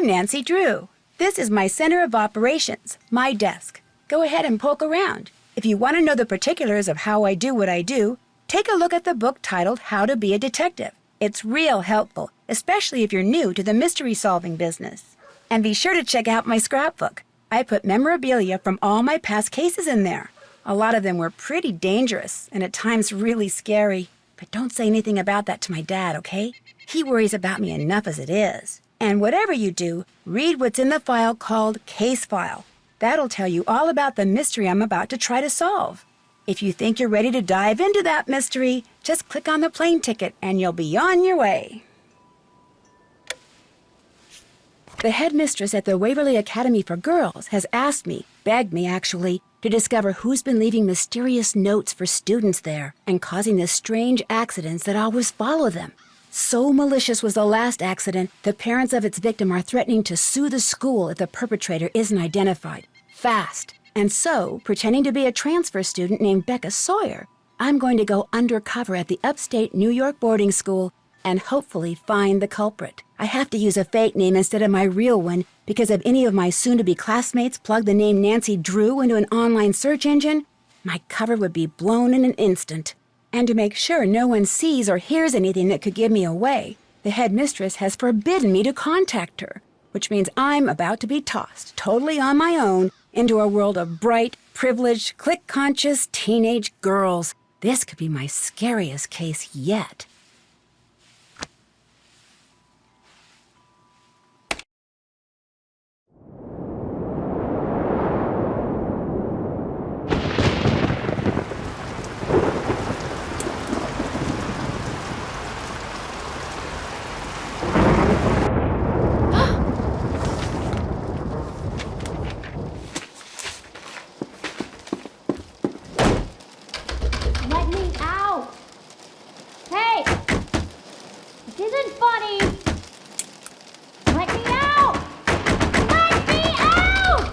I'm Nancy Drew. This is my center of operations, my desk. Go ahead and poke around. If you want to know the particulars of how I do what I do, take a look at the book titled How to Be a Detective. It's real helpful, especially if you're new to the mystery-solving business. And be sure to check out my scrapbook. I put memorabilia from all my past cases in there. A lot of them were pretty dangerous and at times really scary. But don't say anything about that to my dad, okay? He worries about me enough as it is. And whatever you do, read what's in the file called Case File. That'll tell you all about the mystery I'm about to try to solve. If you think you're ready to dive into that mystery, just click on the plane ticket and you'll be on your way. The headmistress at the Waverly Academy for Girls has asked me, begged me actually, to discover who's been leaving mysterious notes for students there and causing the strange accidents that always follow them. So malicious was the last accident, the parents of its victim are threatening to sue the school if the perpetrator isn't identified. Fast. And so, pretending to be a transfer student named Becca Sawyer, I'm going to go undercover at the upstate New York boarding school and hopefully find the culprit. I have to use a fake name instead of my real one because if any of my soon-to-be classmates plug the name Nancy Drew into an online search engine, my cover would be blown in an instant. And to make sure no one sees or hears anything that could give me away, the headmistress has forbidden me to contact her, which means I'm about to be tossed, totally on my own, into a world of bright, privileged, click-conscious teenage girls. This could be my scariest case yet. Let me out! Hey! This isn't funny! Let me out! Let me out!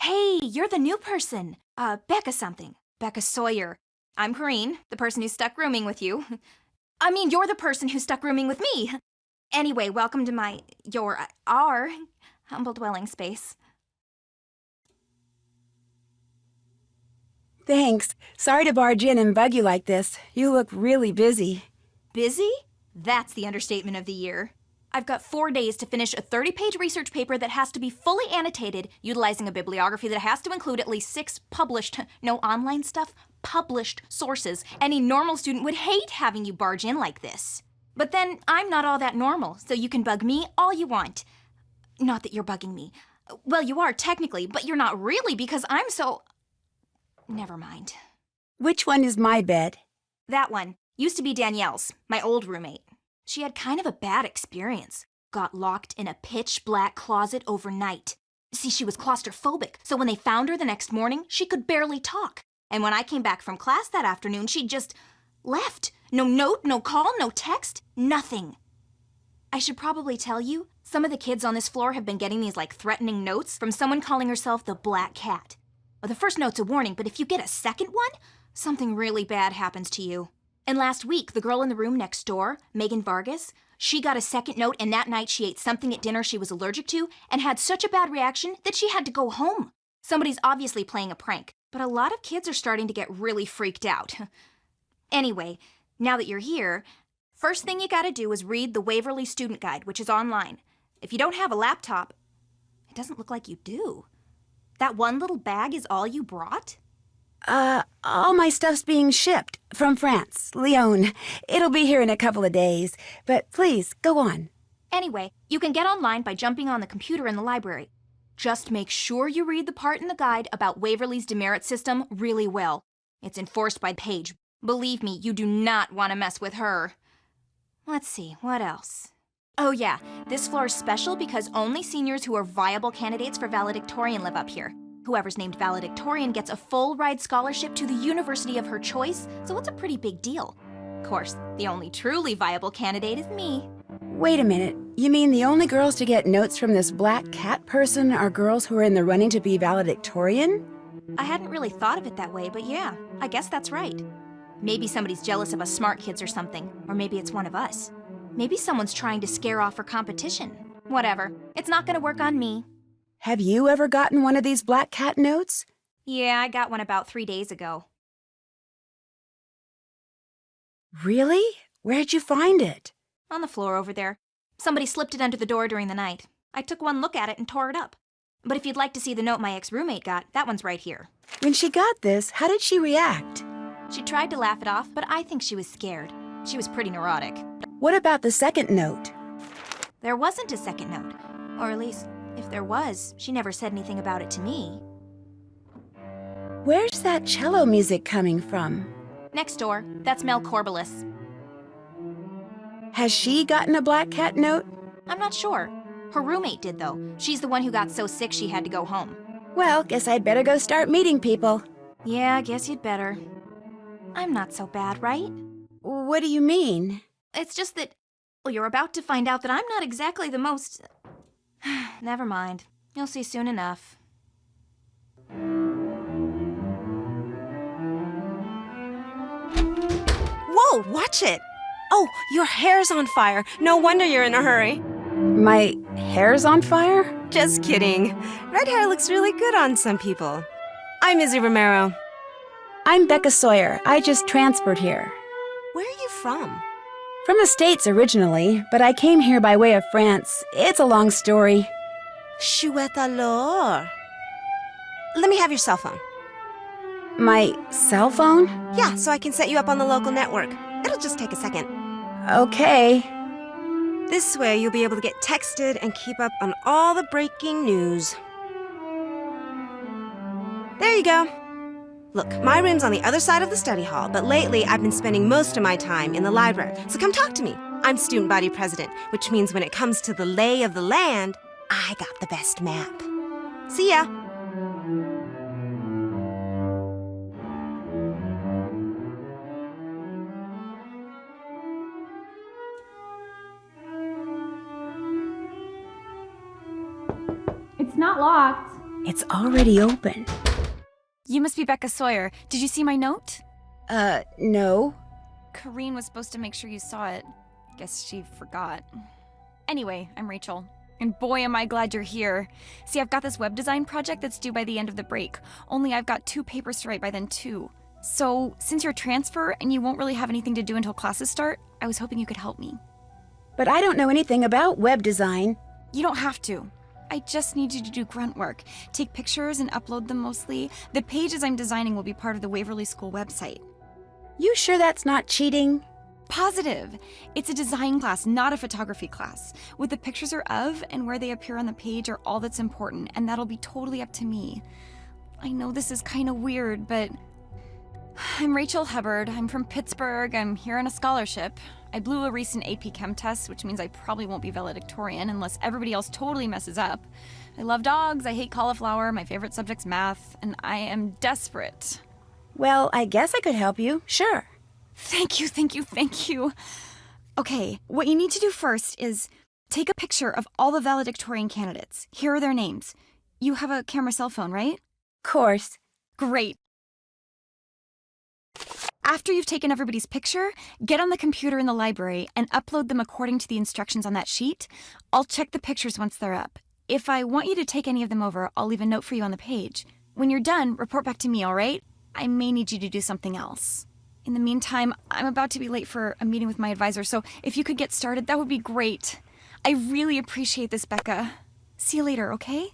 Hey, you're the new person. Becca something. Becca Sawyer. I'm Corrine, the person who stuck rooming with you. I mean, you're the person who stuck rooming with me. Anyway, welcome to our humble dwelling space. Thanks. Sorry to barge in and bug you like this. You look really busy. Busy? That's the understatement of the year. I've got 4 days to finish a 30-page research paper that has to be fully annotated, utilizing a bibliography that has to include at least 6 published, no online stuff, published sources. Any normal student would hate having you barge in like this. But then, I'm not all that normal, so you can bug me all you want. Not that you're bugging me. Well, you are technically, but you're not really because I'm so... Never mind. Which one is my bed? That one. Used to be Danielle's, my old roommate. She had kind of a bad experience. Got locked in a pitch-black closet overnight. See, she was claustrophobic, so when they found her the next morning, she could barely talk. And when I came back from class that afternoon, she just left. No note, no call, no text, nothing. I should probably tell you, some of the kids on this floor have been getting these threatening notes from someone calling herself the Black Cat. Well, the first note's a warning, but if you get a second one, something really bad happens to you. And last week, the girl in the room next door, Megan Vargas, she got a second note and that night she ate something at dinner she was allergic to and had such a bad reaction that she had to go home. Somebody's obviously playing a prank, but a lot of kids are starting to get really freaked out. Anyway, now that you're here, first thing you gotta do is read the Waverly Student Guide, which is online. If you don't have a laptop, it doesn't look like you do. That one little bag is all you brought? All my stuff's being shipped from France, Lyon. It'll be here in a couple of days, but please, go on. Anyway, you can get online by jumping on the computer in the library. Just make sure you read the part in the guide about Waverly's demerit system really well. It's enforced by Paige. Believe me, you do not want to mess with her. Let's see, what else? Oh yeah, this floor is special because only seniors who are viable candidates for valedictorian live up here. Whoever's named valedictorian gets a full ride scholarship to the university of her choice, so it's a pretty big deal. Of course, the only truly viable candidate is me. Wait a minute. You mean the only girls to get notes from this black cat person are girls who are in the running to be valedictorian? I hadn't really thought of it that way, but yeah, I guess that's right. Maybe somebody's jealous of us smart kids or something, or maybe it's one of us. Maybe someone's trying to scare off our competition. Whatever, it's not gonna work on me. Have you ever gotten one of these black cat notes? Yeah, I got one about 3 days ago. Really? Where'd you find it? On the floor over there. Somebody slipped it under the door during the night. I took one look at it and tore it up. But if you'd like to see the note my ex-roommate got, that one's right here. When she got this, how did she react? She tried to laugh it off, but I think she was scared. She was pretty neurotic. What about the second note? There wasn't a second note. Or at least, if there was, she never said anything about it to me. Where's that cello music coming from? Next door, that's Mel Corbelis. Has she gotten a black cat note? I'm not sure. Her roommate did, though. She's the one who got so sick she had to go home. Well, guess I'd better go start meeting people. Yeah, I guess you'd better. I'm not so bad, right? What do you mean? It's just that, well, you're about to find out that I'm not exactly the most... Never mind. You'll see soon enough. Whoa, watch it! Oh, your hair's on fire. No wonder you're in a hurry. My hair's on fire? Just kidding. Red hair looks really good on some people. I'm Izzy Romero. I'm Becca Sawyer. I just transferred here. Where are you from? From the States originally, but I came here by way of France. It's a long story. Chouette alors. Let me have your cell phone. My cell phone? Yeah, so I can set you up on the local network. It'll just take a second. Okay. This way you'll be able to get texted and keep up on all the breaking news. There you go. Look, my room's on the other side of the study hall, but lately I've been spending most of my time in the library, so come talk to me. I'm student body president, which means when it comes to the lay of the land, I got the best map. See ya. It's not locked. It's already open. You must be Becca Sawyer. Did you see my note? No. Corrine was supposed to make sure you saw it. Guess she forgot. Anyway, I'm Rachel. And boy, am I glad you're here. See, I've got this web design project that's due by the end of the break. Only I've got 2 papers to write by then, too. So, since you're transfer and you won't really have anything to do until classes start, I was hoping you could help me. But I don't know anything about web design. You don't have to. I just need you to do grunt work. Take pictures and upload them mostly. The pages I'm designing will be part of the Waverly School website. You sure that's not cheating? Positive. It's a design class, not a photography class. What the pictures are of and where they appear on the page are all that's important, and that'll be totally up to me. I know this is kind of weird, but I'm Rachel Hubbard. I'm from Pittsburgh. I'm here on a scholarship. I blew a recent AP Chem test, which means I probably won't be valedictorian unless everybody else totally messes up. I love dogs, I hate cauliflower, my favorite subject's math, and I am desperate. Well, I guess I could help you. Sure. Thank you. Okay, what you need to do first is take a picture of all the valedictorian candidates. Here are their names. You have a camera cell phone, right? Course. Great. After you've taken everybody's picture, get on the computer in the library and upload them according to the instructions on that sheet. I'll check the pictures once they're up. If I want you to take any of them over, I'll leave a note for you on the page. When you're done, report back to me, all right? I may need you to do something else. In the meantime, I'm about to be late for a meeting with my advisor, so if you could get started, that would be great. I really appreciate this, Becca. See you later, okay?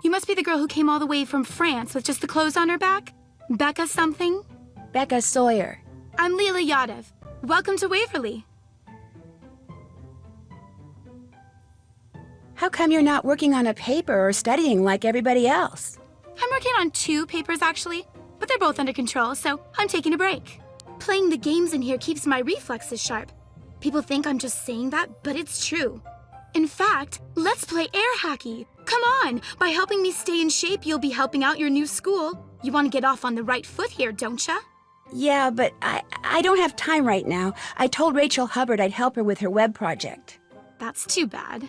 You must be the girl who came all the way from France with just the clothes on her back? Becca something? Becca Sawyer. I'm Leela Yadav. Welcome to Waverly. How come you're not working on a paper or studying like everybody else? I'm working on 2 papers, actually. but they're both under control, so I'm taking a break. Playing the games in here keeps my reflexes sharp. People think I'm just saying that, but it's true. In fact, let's play air hockey. Come on! By helping me stay in shape, you'll be helping out your new school. You want to get off on the right foot here, don't ya? Yeah, but I don't have time right now. I told Rachel Hubbard I'd help her with her web project. That's too bad.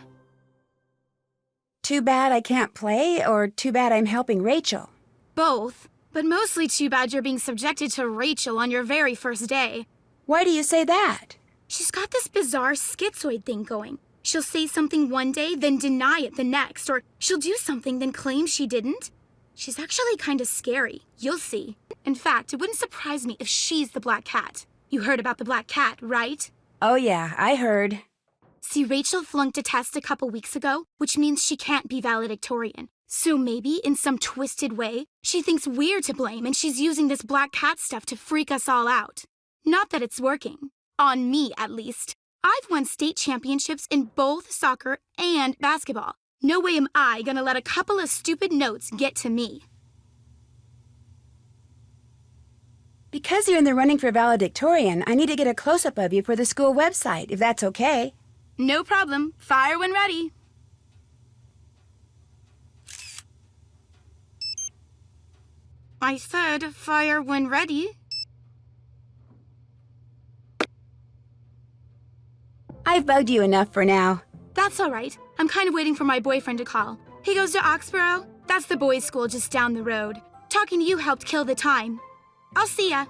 Too bad I can't play, or too bad I'm helping Rachel? Both, but mostly too bad you're being subjected to Rachel on your very first day. Why do you say that? She's got this bizarre schizoid thing going. She'll say something one day, then deny it the next, or she'll do something, then claim she didn't. She's actually kind of scary. You'll see. In fact, it wouldn't surprise me if she's the Black Cat. You heard about the Black Cat, right? Oh yeah, I heard. See, Rachel flunked a test a couple weeks ago, which means she can't be valedictorian. So maybe, in some twisted way, she thinks we're to blame and she's using this Black Cat stuff to freak us all out. Not that it's working. On me, at least. I've won state championships in both soccer and basketball. No way am I gonna let a couple of stupid notes get to me. Because you're in the running for valedictorian, I need to get a close-up of you for the school website, if that's okay. No problem. Fire when ready. I said fire when ready. I've bugged you enough for now. That's all right. I'm kind of waiting for my boyfriend to call. He goes to Oxborough. That's the boys' school just down the road. Talking to you helped kill the time. I'll see ya.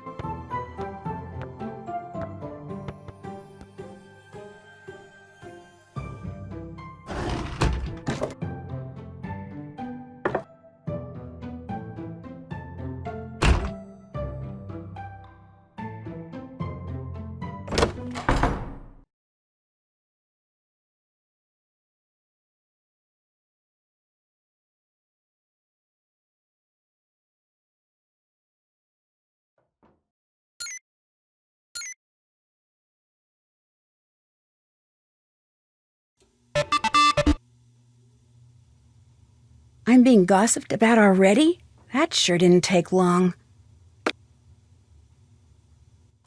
I'm being gossiped about already? That sure didn't take long.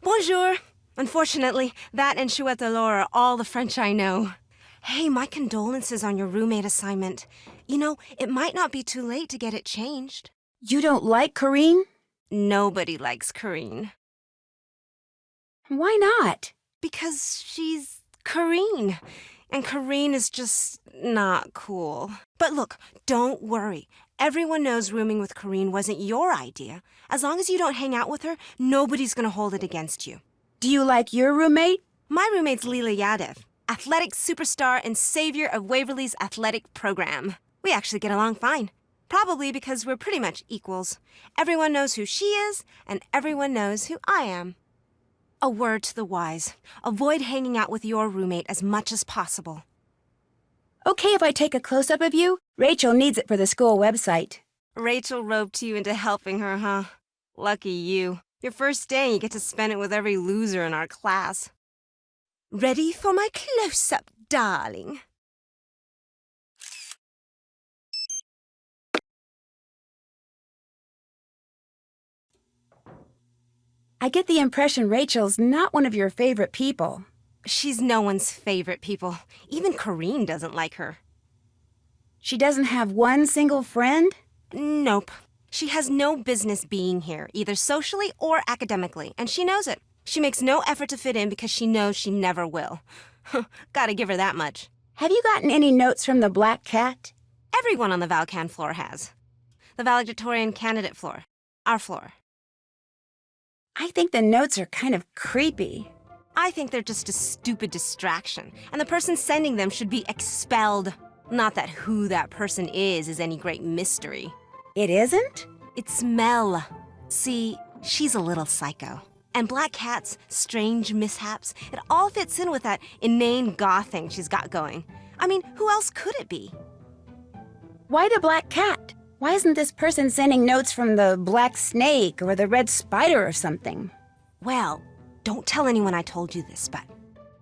Bonjour. Unfortunately, that and chouette alors are all the French I know. Hey, my condolences on your roommate assignment. You know, it might not be too late to get it changed. You don't like Corrine? Nobody likes Corrine. Why not? Because she's Corrine. And Corrine is just not cool. But look, don't worry. Everyone knows rooming with Corrine wasn't your idea. As long as you don't hang out with her, nobody's gonna hold it against you. Do you like your roommate? My roommate's Leela Yadev, athletic superstar and savior of Waverly's athletic program. We actually get along fine. Probably because we're pretty much equals. Everyone knows who she is, and everyone knows who I am. A word to the wise. Avoid hanging out with your roommate as much as possible. Okay if I take a close-up of you? Rachel needs it for the school website. Rachel roped you into helping her, huh? Lucky you. Your first day, you get to spend it with every loser in our class. Ready for my close-up, darling? I get the impression Rachel's not one of your favorite people. She's no one's favorite people. Even Corrine doesn't like her. She doesn't have one single friend? Nope. She has no business being here, either socially or academically, and she knows it. She makes no effort to fit in because she knows she never will. Gotta give her that much. Have you gotten any notes from the Black Cat? Everyone on the Valcan floor has. The valedictorian candidate floor. Our floor. I think the notes are kind of creepy. I think they're just a stupid distraction, and the person sending them should be expelled. Not that who that person is any great mystery. It isn't? It's Mel. See, she's a little psycho. And Black Cat's strange mishaps, it all fits in with that inane goth thing she's got going. I mean, who else could it be? Why the Black Cat? Why isn't this person sending notes from the Black Snake or the Red Spider or something? Well, don't tell anyone I told you this, but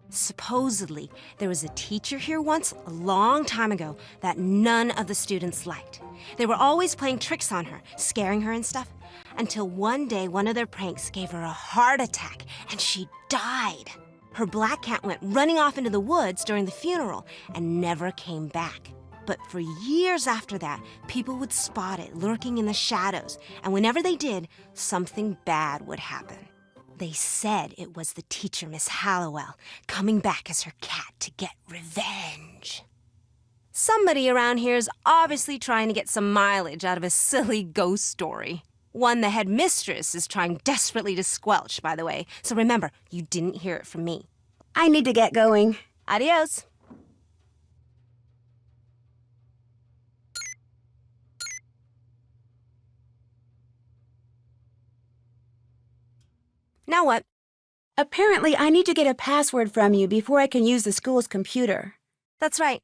supposedly there was a teacher here once, a long time ago, that none of the students liked. They were always playing tricks on her, scaring her and stuff. until one day one of their pranks gave her a heart attack and she died. Her black cat went running off into the woods during the funeral and never came back. But for years after that, people would spot it lurking in the shadows, and whenever they did, something bad would happen. They said it was the teacher, Miss Hallowell, coming back as her cat to get revenge. Somebody around here is obviously trying to get some mileage out of a silly ghost story. One the headmistress is trying desperately to squelch, by the way. So remember, you didn't hear it from me. I need to get going. Adios. Now what? Apparently, I need to get a password from you before I can use the school's computer. That's right.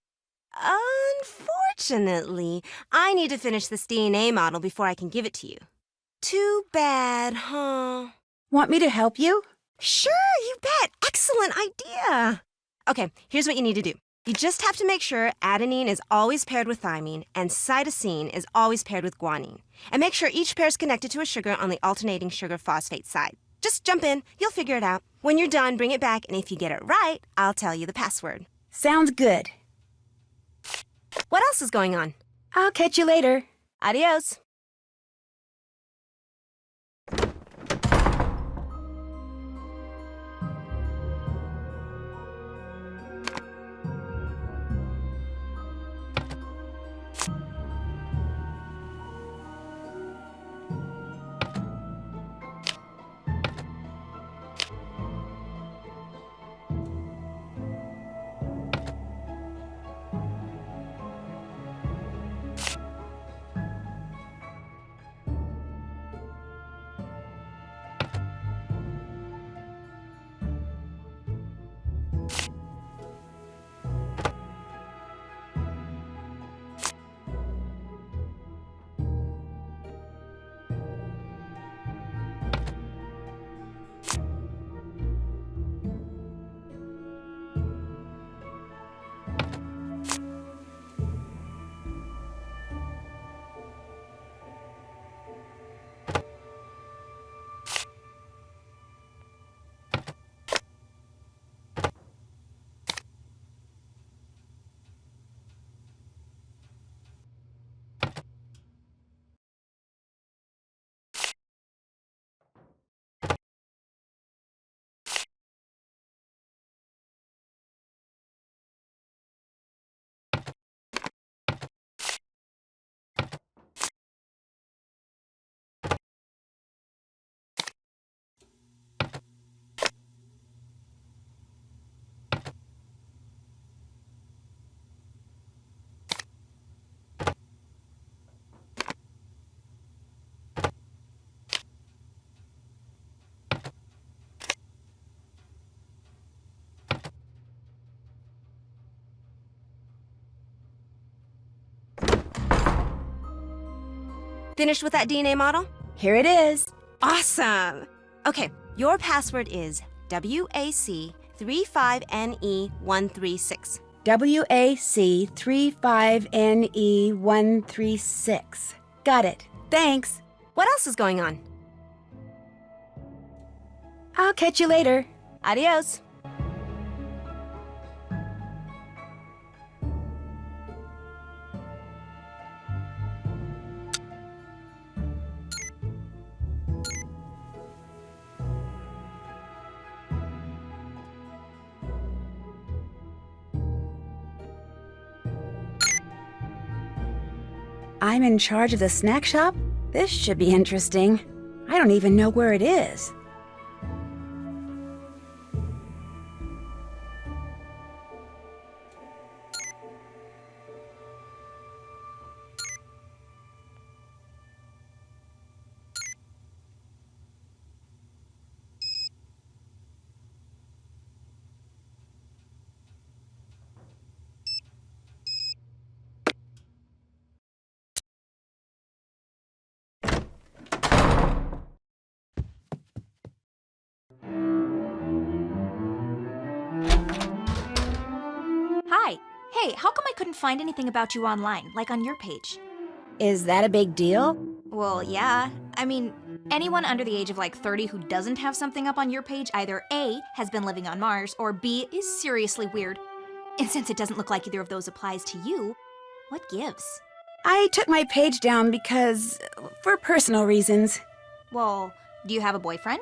Unfortunately, I need to finish this DNA model before I can give it to you. Too bad, huh? Want me to help you? Sure, you bet. Excellent idea. Okay, here's what you need to do. You just have to make sure adenine is always paired with thymine and cytosine is always paired with guanine. And make sure each pair is connected to a sugar on the alternating sugar phosphate side. Just jump in. You'll figure it out. When you're done, bring it back, and if you get it right, I'll tell you the password. Sounds good. What else is going on? I'll catch you later. Adios. Finished with that DNA model? Here it is. Awesome! Okay, your password is WAC35NE136. WAC35NE136. Got it. Thanks. What else is going on? I'll catch you later. Adios. I'm in charge of the snack shop? This should be interesting. I don't even know where it is. Hi. Hey, how come I couldn't find anything about you online, like on your page? Is that a big deal? Well, yeah. I mean, anyone under the age of like 30 who doesn't have something up on your page either A, has been living on Mars, or B, is seriously weird. And since it doesn't look like either of those applies to you, what gives? I took my page down because, for personal reasons. Well, do you have a boyfriend?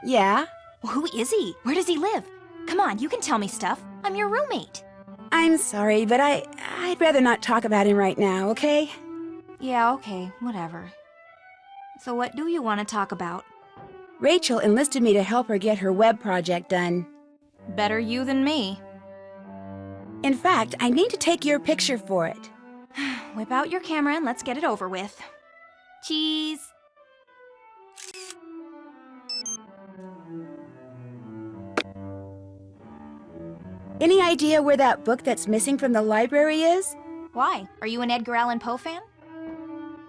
Yeah, Well, who is he? Where does he live? Come on, you can tell me stuff. I'm your roommate. I'm sorry, but I'd rather not talk about him right now, okay? Yeah, okay, whatever. So what do you want to talk about? Rachel enlisted me to help her get her web project done. Better you than me. In fact, I need to take your picture for it. Whip out your camera and let's get it over with. Cheese. Any idea where that book that's missing from the library is? Why? Are you an Edgar Allan Poe fan?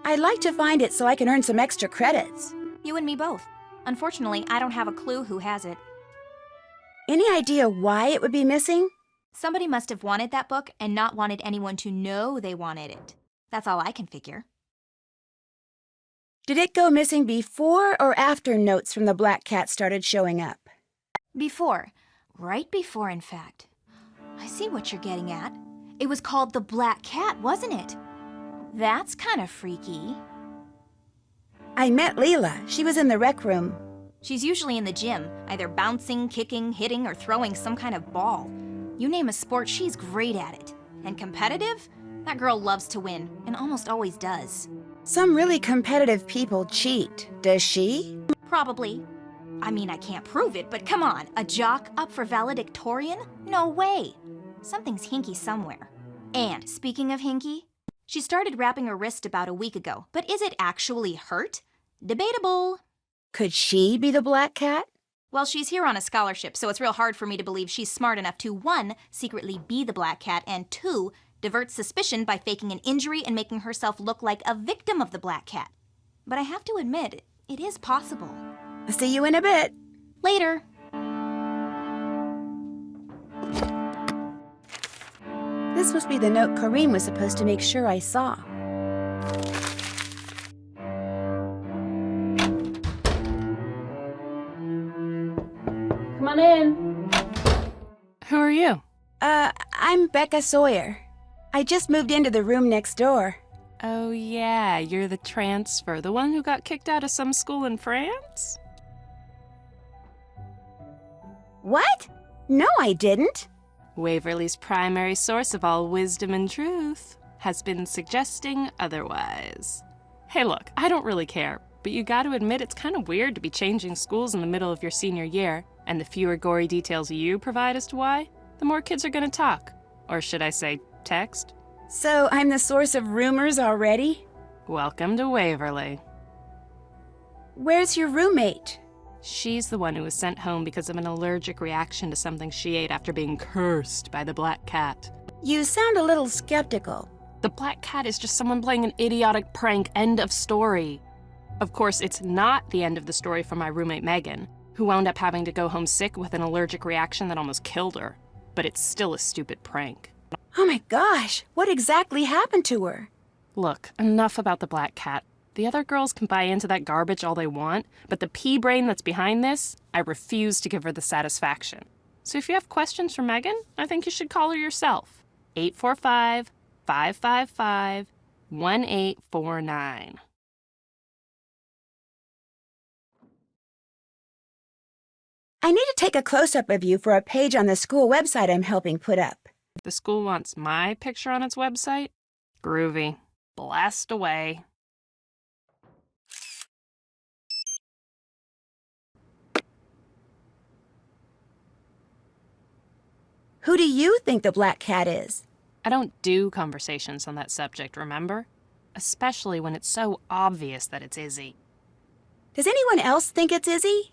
I'd like to find it so I can earn some extra credits. You and me both. Unfortunately, I don't have a clue who has it. Any idea why it would be missing? Somebody must have wanted that book and not wanted anyone to know they wanted it. That's all I can figure. Did it go missing before or after notes from the Black Cat started showing up? Before. Right before, in fact. I see what you're getting at. It was called the Black Cat, wasn't it? That's kind of freaky. I met Leela. She was in the rec room. She's usually in the gym, either bouncing, kicking, hitting, or throwing some kind of ball. You name a sport, she's great at it. And competitive? That girl loves to win, and almost always does. Some really competitive people cheat. Does she? Probably. I mean, I can't prove it, but come on, a jock up for valedictorian? No way. Something's hinky somewhere. And speaking of hinky, she started wrapping her wrist about a week ago, but is it actually hurt? Debatable. Could she be the Black Cat? Well, she's here on a scholarship, so it's real hard for me to believe she's smart enough to 1, secretly be the Black Cat, and 2, divert suspicion by faking an injury and making herself look like a victim of the Black Cat. But I have to admit, it is possible. I'll see you in a bit. Later. This must be the note Kareem was supposed to make sure I saw. Come on in. Who are you? I'm Becca Sawyer. I just moved into the room next door. Oh yeah, you're the transfer, the one who got kicked out of some school in France? What? No, I didn't. Waverly's primary source of all wisdom and truth has been suggesting otherwise. Hey look, I don't really care, but you gotta admit it's kind of weird to be changing schools in the middle of your senior year, and the fewer gory details you provide as to why, the more kids are gonna talk. Or should I say, text? So I'm the source of rumors already? Welcome to Waverly. Where's your roommate? She's the one who was sent home because of an allergic reaction to something she ate after being cursed by the Black Cat. You sound a little skeptical. The Black Cat is just someone playing an idiotic prank, end of story. Of course, it's not the end of the story for my roommate Megan, who wound up having to go home sick with an allergic reaction that almost killed her. But it's still a stupid prank. Oh my gosh, what exactly happened to her? Look, enough about the Black Cat. The other girls can buy into that garbage all they want, but the pea brain that's behind this, I refuse to give her the satisfaction. So if you have questions for Megan, I think you should call her yourself. 845-555-1849. I need to take a close-up of you for a page on the school website I'm helping put up. The school wants my picture on its website? Groovy. Blast away. Who do you think the Black Cat is? I don't do conversations on that subject, remember? Especially when it's so obvious that it's Izzy. Does anyone else think it's Izzy?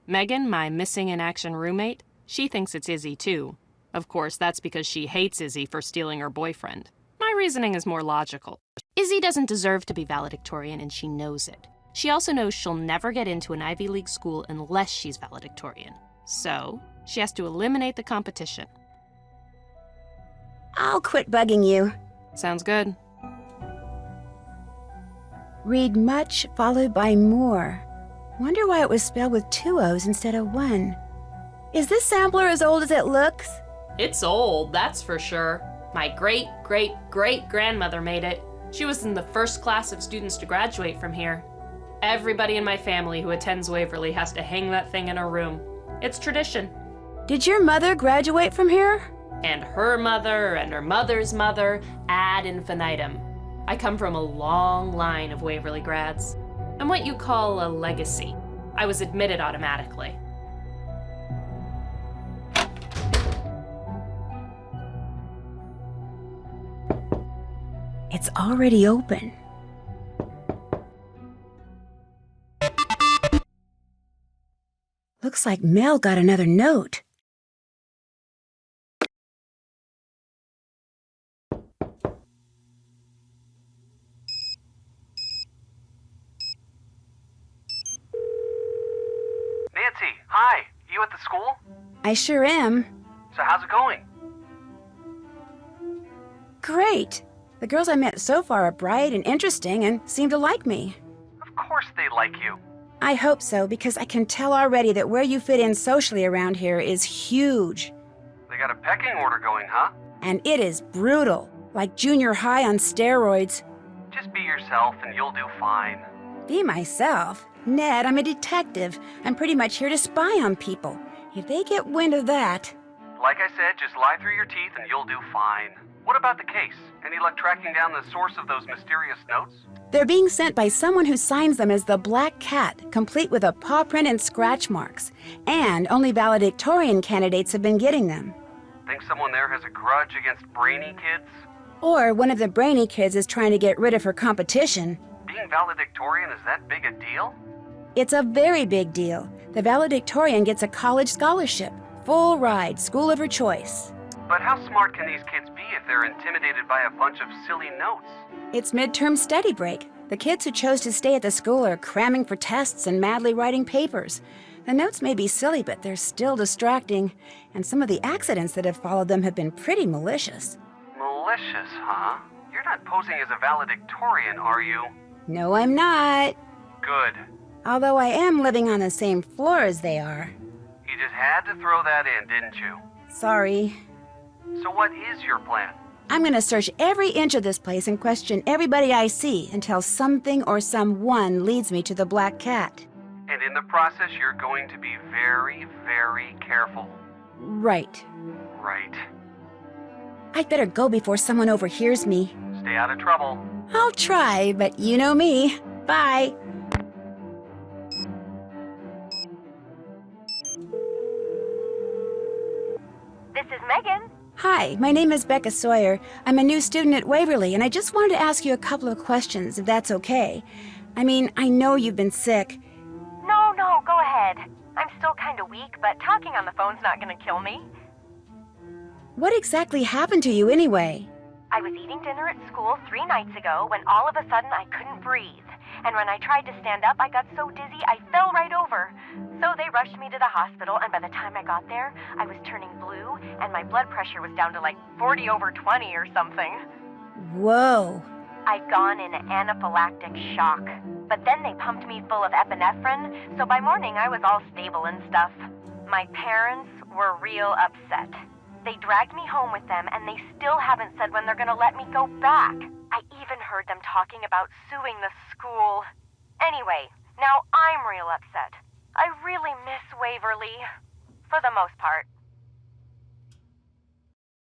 Megan, my missing in action roommate, she thinks it's Izzy too. Of course, that's because she hates Izzy for stealing her boyfriend. My reasoning is more logical. Izzy doesn't deserve to be valedictorian, and she knows it. She also knows she'll never get into an Ivy League school unless she's valedictorian. So, she has to eliminate the competition. I'll quit bugging you. Sounds good. Read much followed by more. Wonder why it was spelled with 2 O's instead of 1. Is this sampler as old as it looks? It's old, that's for sure. My great-great-great-grandmother made it. She was in the first class of students to graduate from here. Everybody in my family who attends Waverly has to hang that thing in her room. It's tradition. Did your mother graduate from here? And her mother and her mother's mother ad infinitum. I come from a long line of Waverly grads. I'm what you call a legacy. I was admitted automatically. It's already open. Looks like Mel got another note. Nancy, hi. You at the school? I sure am. So how's it going? Great. The girls I met so far are bright and interesting and seem to like me. Of course they like you. I hope so, because I can tell already that where you fit in socially around here is huge. They got a pecking order going, huh? And it is brutal, like junior high on steroids. Just be yourself and you'll do fine. Be myself? Ned, I'm a detective. I'm pretty much here to spy on people. If they get wind of that... Like I said, just lie through your teeth and you'll do fine. What about the case? Any luck tracking down the source of those mysterious notes? They're being sent by someone who signs them as the Black Cat, complete with a paw print and scratch marks. And only valedictorian candidates have been getting them. Think someone there has a grudge against brainy kids? Or one of the brainy kids is trying to get rid of her competition. Being valedictorian is that big a deal? It's a very big deal. The valedictorian gets a college scholarship, full ride, school of her choice. But how smart can these kids be if they're intimidated by a bunch of silly notes? It's midterm study break. The kids who chose to stay at the school are cramming for tests and madly writing papers. The notes may be silly, but they're still distracting. And some of the accidents that have followed them have been pretty malicious. Malicious, huh? You're not posing as a valedictorian, are you? No, I'm not. Good. Although I am living on the same floor as they are. You just had to throw that in, didn't you? Sorry. So what is your plan? I'm gonna search every inch of this place and question everybody I see until something or someone leads me to the Black Cat. And in the process, you're going to be very, very careful. Right. Right. I'd better go before someone overhears me. Stay out of trouble. I'll try, but you know me. Bye. This is Megan. Hi, my name is Becca Sawyer. I'm a new student at Waverly, and I just wanted to ask you a couple of questions, if that's okay. I mean, I know you've been sick. No, go ahead. I'm still kind of weak, but talking on the phone's not gonna kill me. What exactly happened to you anyway? I was eating dinner at school 3 nights ago when all of a sudden I couldn't breathe. And when I tried to stand up, I got so dizzy I fell right over. So they rushed me to the hospital, and by the time I got there, I was turning blue, and my blood pressure was down to like 40/20 or something. Whoa. I'd gone in anaphylactic shock. But then they pumped me full of epinephrine, so by morning I was all stable and stuff. My parents were real upset. They dragged me home with them, and they still haven't said when they're gonna let me go back. I even heard them talking about suing the school. Anyway, now I'm real upset. I really miss Waverly. For the most part.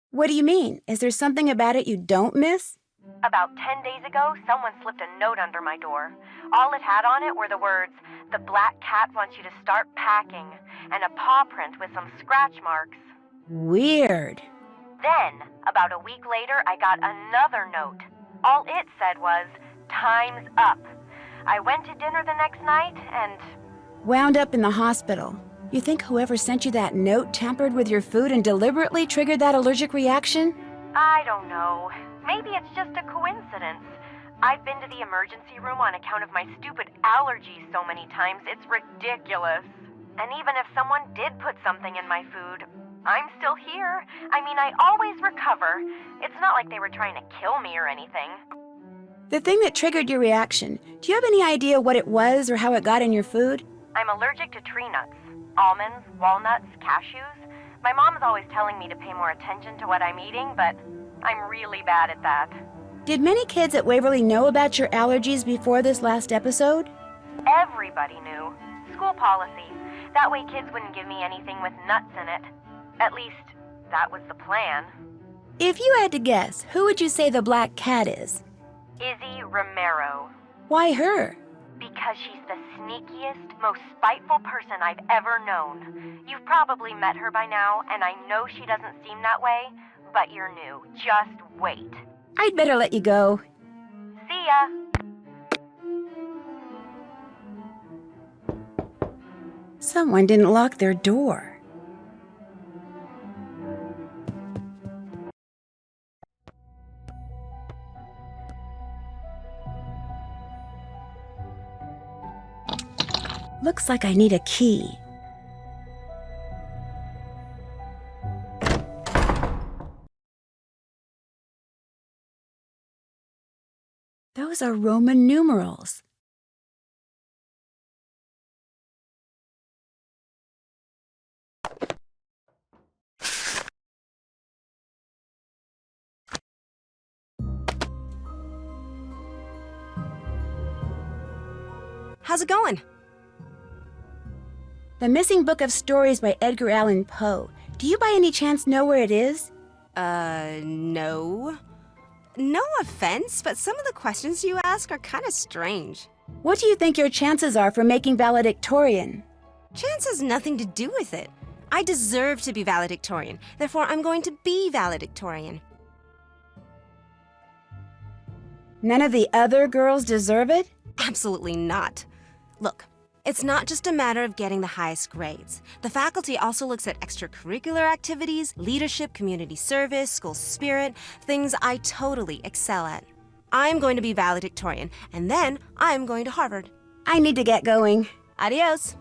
What do you mean? Is there something about it you don't miss? About 10 days ago, someone slipped a note under my door. All it had on it were the words, "The Black Cat wants you to start packing," and a paw print with some scratch marks. Weird. Then, about a week later, I got another note. All it said was, "Time's up." I went to dinner the next night and... Wound up in the hospital. You think whoever sent you that note tampered with your food and deliberately triggered that allergic reaction? I don't know. Maybe it's just a coincidence. I've been to the emergency room on account of my stupid allergies so many times, it's ridiculous. And even if someone did put something in my food, I'm still here. I mean, I always recover. It's not like they were trying to kill me or anything. The thing that triggered your reaction, do you have any idea what it was or how it got in your food? I'm allergic to tree nuts. Almonds, walnuts, cashews. My mom's always telling me to pay more attention to what I'm eating, but I'm really bad at that. Did many kids at Waverly know about your allergies before this last episode? Everybody knew. School policy. That way kids wouldn't give me anything with nuts in it. At least, that was the plan. If you had to guess, who would you say the black cat is? Izzy Romero. Why her? Because she's the sneakiest, most spiteful person I've ever known. You've probably met her by now, and I know she doesn't seem that way, but you're new. Just wait. I'd better let you go. See ya! Someone didn't lock their door. Looks like I need a key. Those are Roman numerals. How's it going? The Missing Book of Stories by Edgar Allan Poe. Do you by any chance know where it is? No. No offense, but some of the questions you ask are kind of strange. What do you think your chances are for making valedictorian? Chance has nothing to do with it. I deserve to be valedictorian. Therefore, I'm going to be valedictorian. None of the other girls deserve it? Absolutely not. Look, it's not just a matter of getting the highest grades. The faculty also looks at extracurricular activities, leadership, community service, school spirit, things I totally excel at. I'm going to be valedictorian, and then I'm going to Harvard. I need to get going. Adios.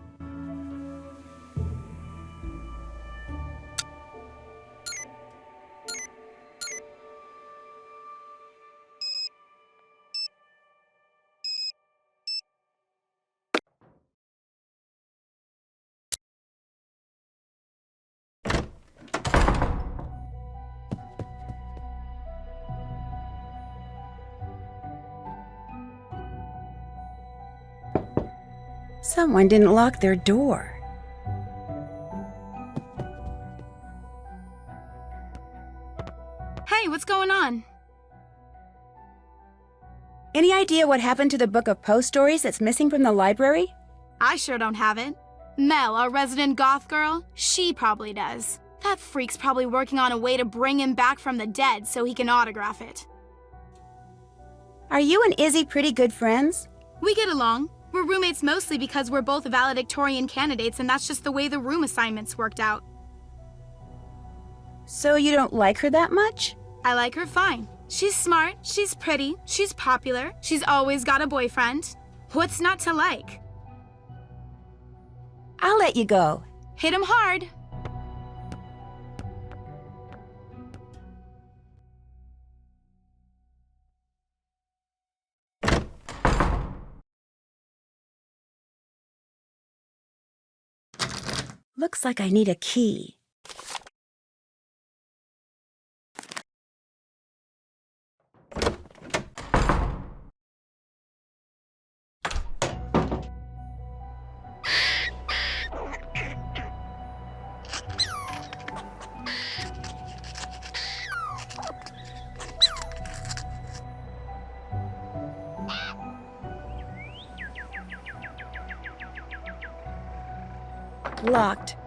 Someone didn't lock their door. Hey, what's going on? Any idea what happened to the book of Poe stories that's missing from the library? I sure don't have it. Mel, our resident goth girl, she probably does. That freak's probably working on a way to bring him back from the dead so he can autograph it. Are you and Izzy pretty good friends? We get along. We're roommates mostly because we're both valedictorian candidates, and that's just the way the room assignments worked out. So you don't like her that much? I like her fine. She's smart, she's pretty, she's popular, she's always got a boyfriend. What's not to like? I'll let you go. Hit him hard. Looks like I need a key. Locked.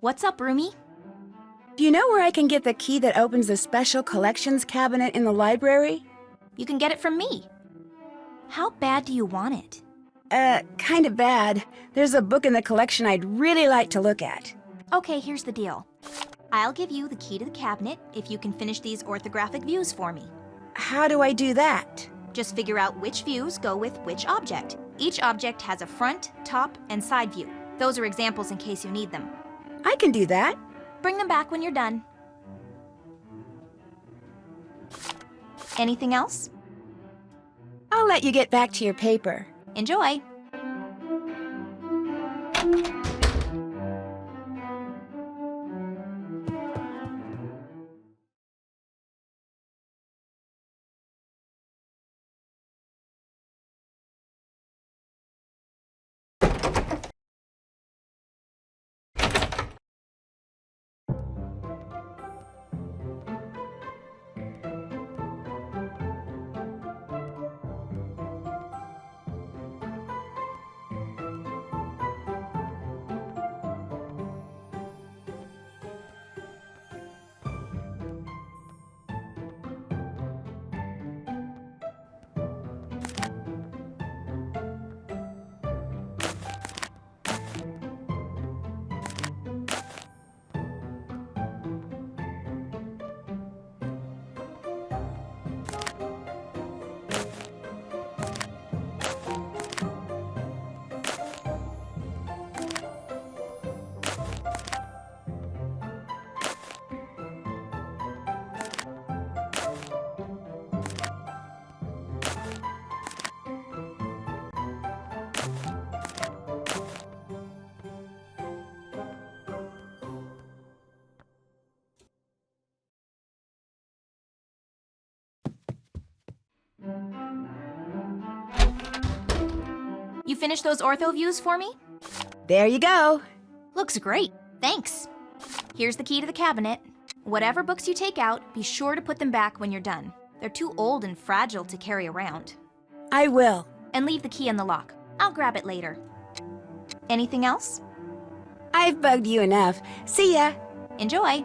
What's up, roomie? Do you know where I can get the key that opens the special collections cabinet in the library? You can get it from me. How bad do you want it? Kind of bad. There's a book in the collection I'd really like to look at. Okay, here's the deal. I'll give you the key to the cabinet if you can finish these orthographic views for me. How do I do that? Just figure out which views go with which object. Each object has a front, top, and side view. Those are examples in case you need them. I can do that. Bring them back when you're done. Anything else? I'll let you get back to your paper. Enjoy! You finished those ortho views for me? There you go. Looks great. Thanks. Here's the key to the cabinet. Whatever books you take out, be sure to put them back when you're done. They're too old and fragile to carry around. I will. And leave the key in the lock. I'll grab it later. Anything else? I've bugged you enough. See ya. Enjoy!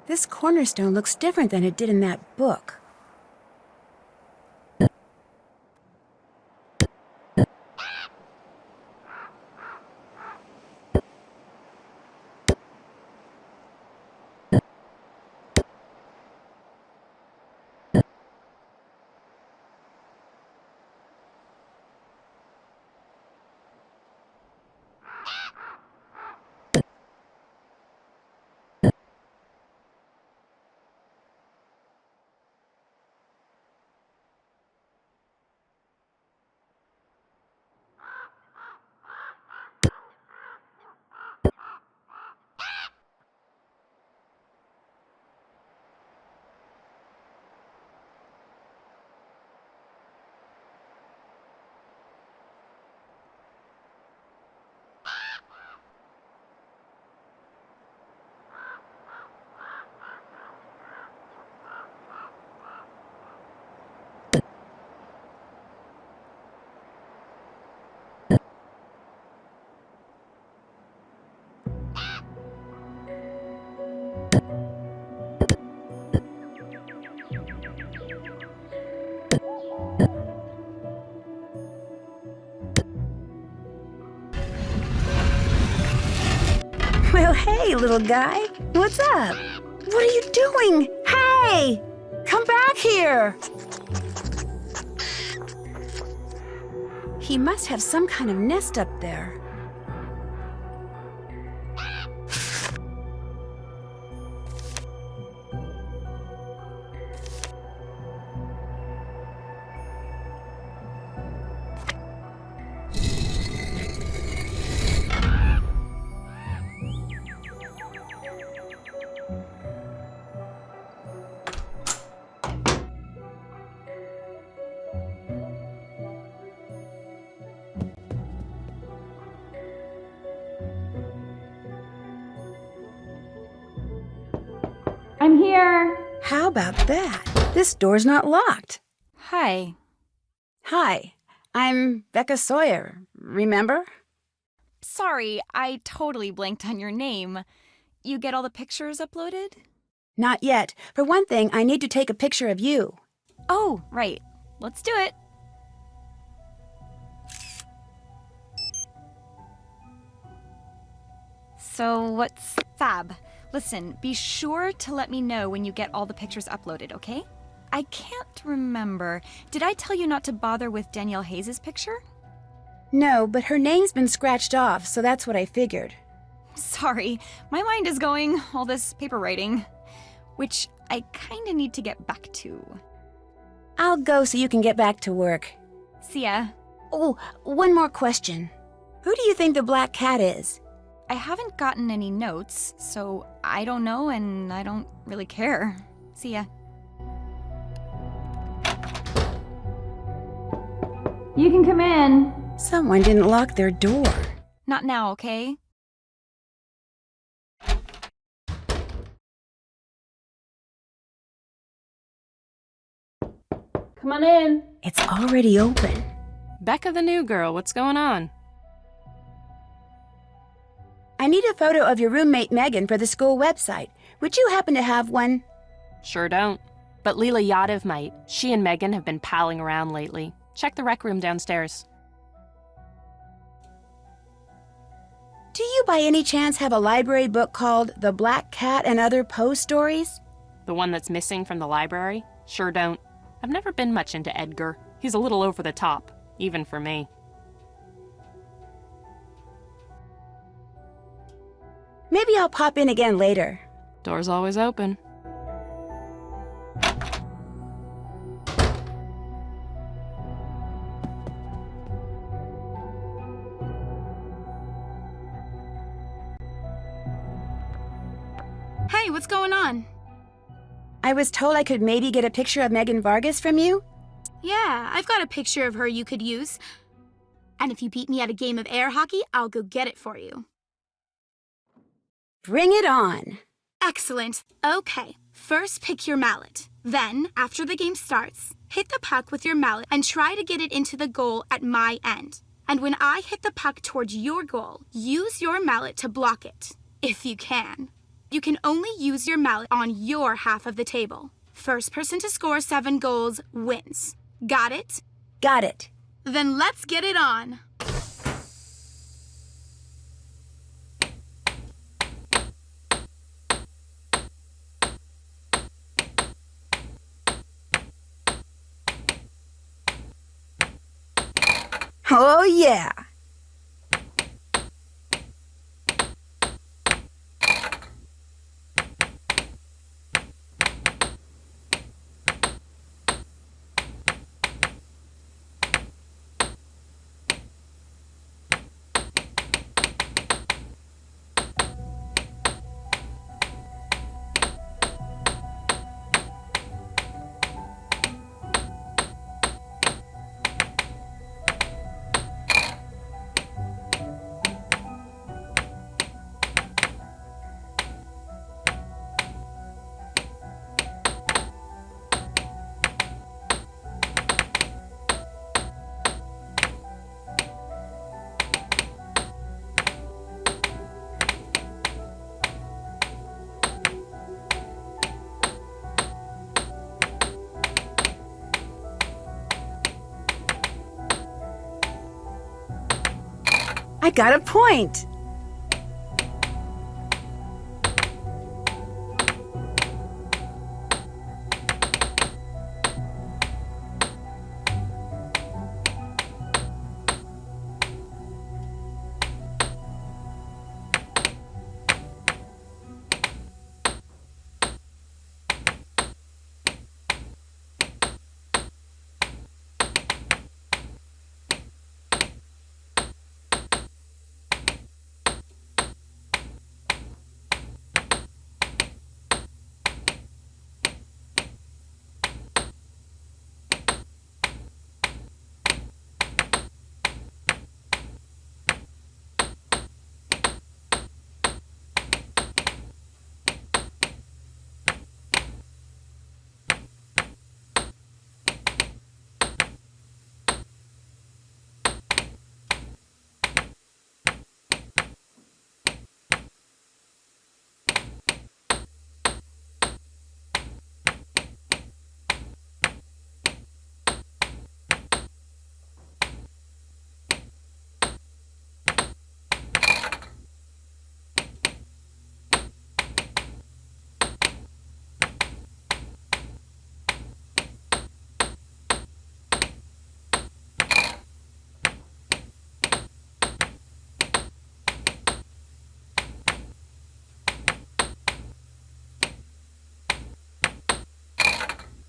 This cornerstone looks different than it did in that book. Well, hey, little guy. What's up? What are you doing? Hey! Come back here! He must have some kind of nest up there. here. How about that? This door's not locked. Hi. Hi, I'm Becca Sawyer. Remember? Sorry, I totally blanked on your name. You get all the pictures uploaded? Not yet. For one thing, I need to take a picture of you. Oh, right. Let's do it. So what's fab? Listen, be sure to let me know when you get all the pictures uploaded, okay? I can't remember. Did I tell you not to bother with Danielle Hayes' picture? No, but her name's been scratched off, so that's what I figured. Sorry, my mind is going, all this paper writing, which I kinda need to get back to. I'll go so you can get back to work. See ya. Oh, one more question. Who do you think the black cat is? I haven't gotten any notes, so I don't know and I don't really care. See ya. You can come in. Someone didn't lock their door. Not now, okay? Come on in. It's already open. Becca the new girl, what's going on? I need a photo of your roommate Megan for the school website. Would you happen to have one? Sure don't. But Leela Yadav might. She and Megan have been palling around lately. Check the rec room downstairs. Do you by any chance have a library book called The Black Cat and Other Poe Stories? The one that's missing from the library? Sure don't. I've never been much into Edgar. He's a little over the top, even for me. Maybe I'll pop in again later. Door's always open. Hey, what's going on? I was told I could maybe get a picture of Megan Vargas from you? Yeah, I've got a picture of her you could use. And if you beat me at a game of air hockey, I'll go get it for you. Bring it on. Excellent. Okay, first pick your mallet. Then, after the game starts, hit the puck with your mallet and try to get it into the goal at my end. And when I hit the puck towards your goal, use your mallet to block it, if you can. You can only use your mallet on your half of the table. First person to score 7 goals wins. Got it? Got it. Then let's get it on. Oh, yeah. I got a point.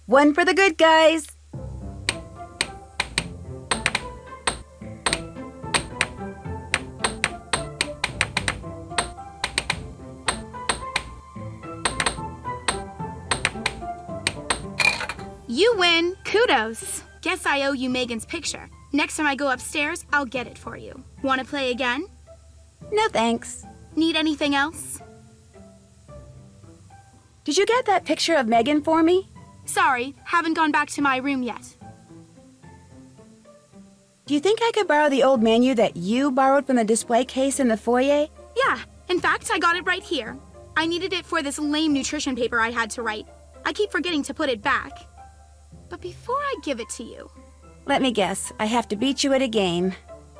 One for the good guys. You win. Kudos. Guess I owe you Megan's picture. Next time I go upstairs, I'll get it for you. Want to play again? No thanks. Need anything else? Did you get that picture of Megan for me? Sorry, haven't gone back to my room yet. Do you think I could borrow the old menu that you borrowed from the display case in the foyer? Yeah, in fact, I got it right here. I needed it for this lame nutrition paper I had to write. I keep forgetting to put it back. But before I give it to you... Let me guess. I have to beat you at a game.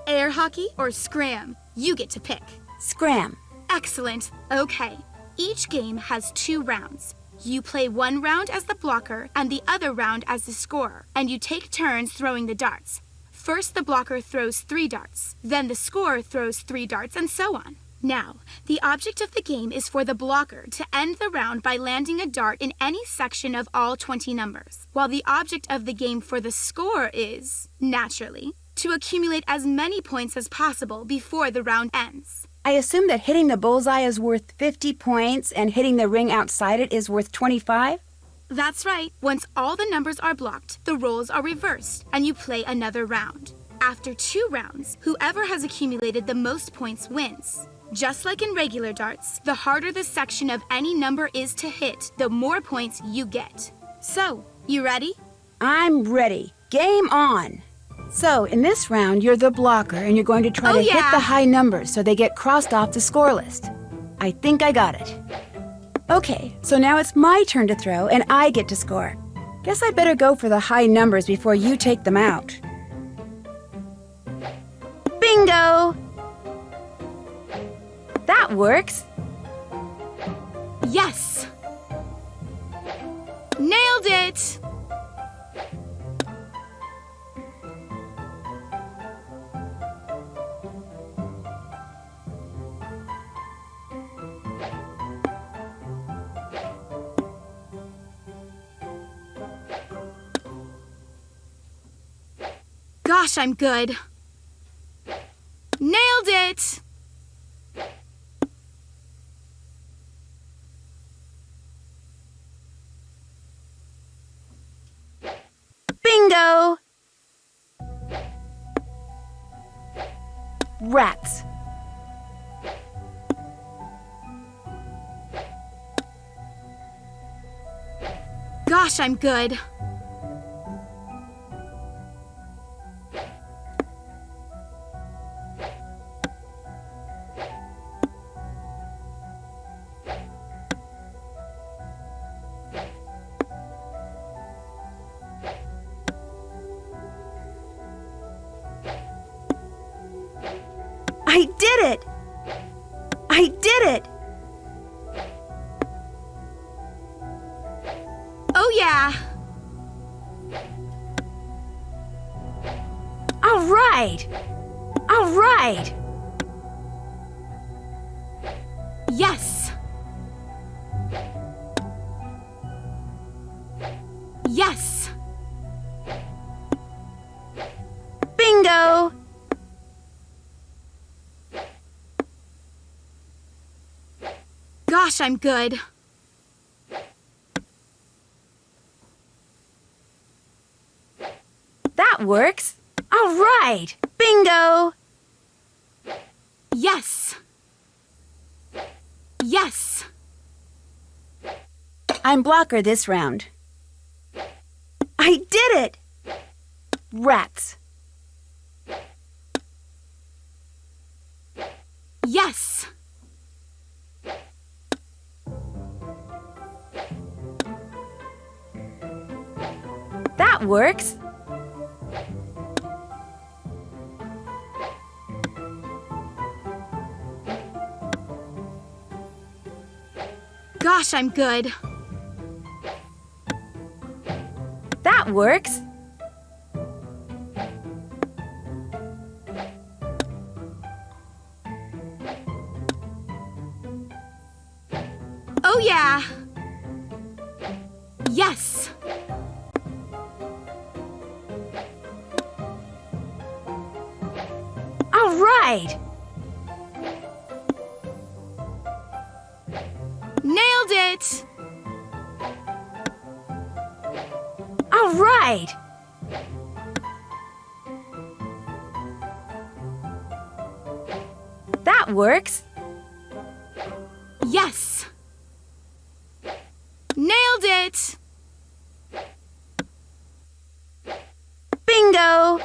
Air hockey or scram? You get to pick. Scram. Excellent. Okay. Each game has 2 rounds. You play one round as the blocker and the other round as the scorer, and you take turns throwing the darts. First, the blocker throws 3 darts, then the scorer throws 3 darts, and so on. Now, the object of the game is for the blocker to end the round by landing a dart in any section of all 20 numbers, while the object of the game for the scorer is, naturally, to accumulate as many points as possible before the round ends. I assume that hitting the bullseye is worth 50 points and hitting the ring outside it is worth 25? That's right. Once all the numbers are blocked, the roles are reversed, and you play another round. After 2 rounds, whoever has accumulated the most points wins. Just like in regular darts, the harder the section of any number is to hit, the more points you get. So, you ready? I'm ready. Game on. So, in this round, you're the blocker and you're going to try to hit the high numbers so they get crossed off the score list. I think I got it. Okay, so now it's my turn to throw and I get to score. Guess I'd better go for the high numbers before you take them out. Bingo! That works. Yes! Nailed it! Gosh, I'm good. Nailed it! Bingo! Rats. Gosh, I'm good. I did it! I did it! Oh yeah! All right! All right! Yes! Yes! Bingo! Gosh, I'm good. That works. All right! Bingo! Yes! Yes! I'm blocker this round. I did it! Rats. Yes! That works. Gosh, I'm good. That works. Oh yeah! Yes! right! Nailed it! All right! That works. Yes! Nailed it! Bingo!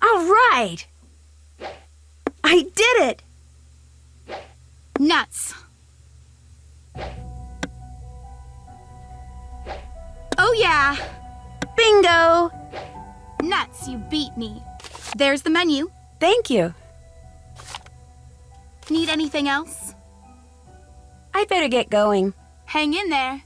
All right! I did it! Nuts. Oh yeah! Bingo! Nuts, you beat me. There's the menu. Thank you. Need anything else? I better get going. Hang in there.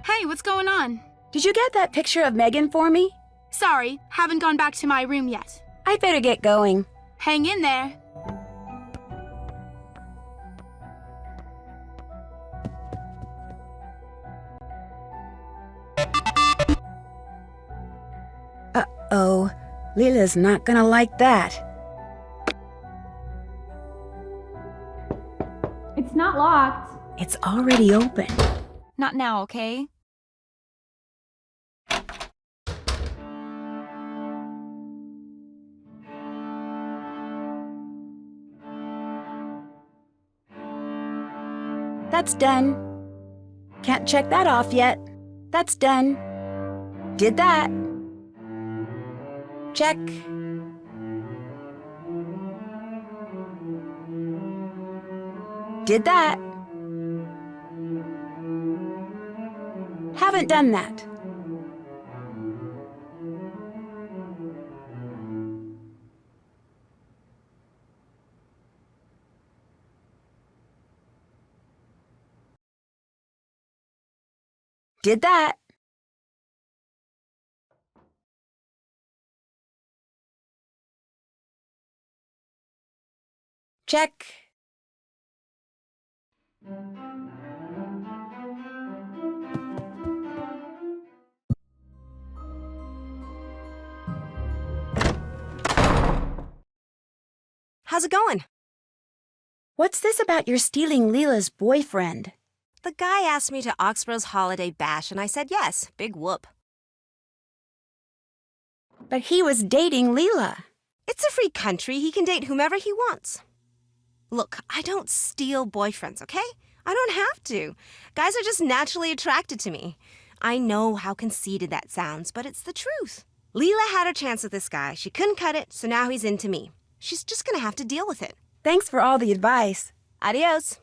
Hey, what's going on? Did you get that picture of Megan for me? Sorry, haven't gone back to my room yet. I better get going. Hang in there. Uh-oh. Leela's not gonna like that. It's not locked. It's already open. Not now, okay? That's done. Can't check that off yet. That's done. Did that. Check. Did that. Haven't done that. Did that. Check. How's it going? What's this about your stealing Leela's boyfriend? The guy asked me to Oxborough's holiday bash, and I said yes. Big whoop. But he was dating Leela. It's a free country. He can date whomever he wants. Look, I don't steal boyfriends, okay? I don't have to. Guys are just naturally attracted to me. I know how conceited that sounds, but it's the truth. Leela had her chance with this guy. She couldn't cut it, so now he's into me. She's just gonna have to deal with it. Thanks for all the advice. Adios.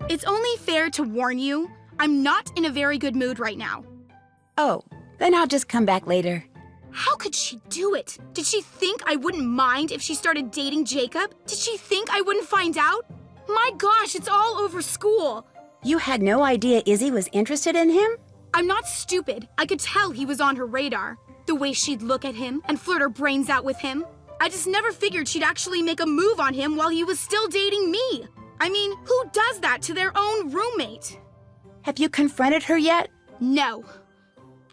It's only fair to warn you, I'm not in a very good mood right now. Oh, then I'll just come back later. How could she do it? Did she think I wouldn't mind if she started dating Jacob? Did she think I wouldn't find out? My gosh, it's all over school. You had no idea Izzy was interested in him? I'm not stupid. I could tell he was on her radar. The way she'd look at him and flirt her brains out with him. I just never figured she'd actually make a move on him while he was still dating me. I mean, who does that to their own roommate? Have you confronted her yet? No.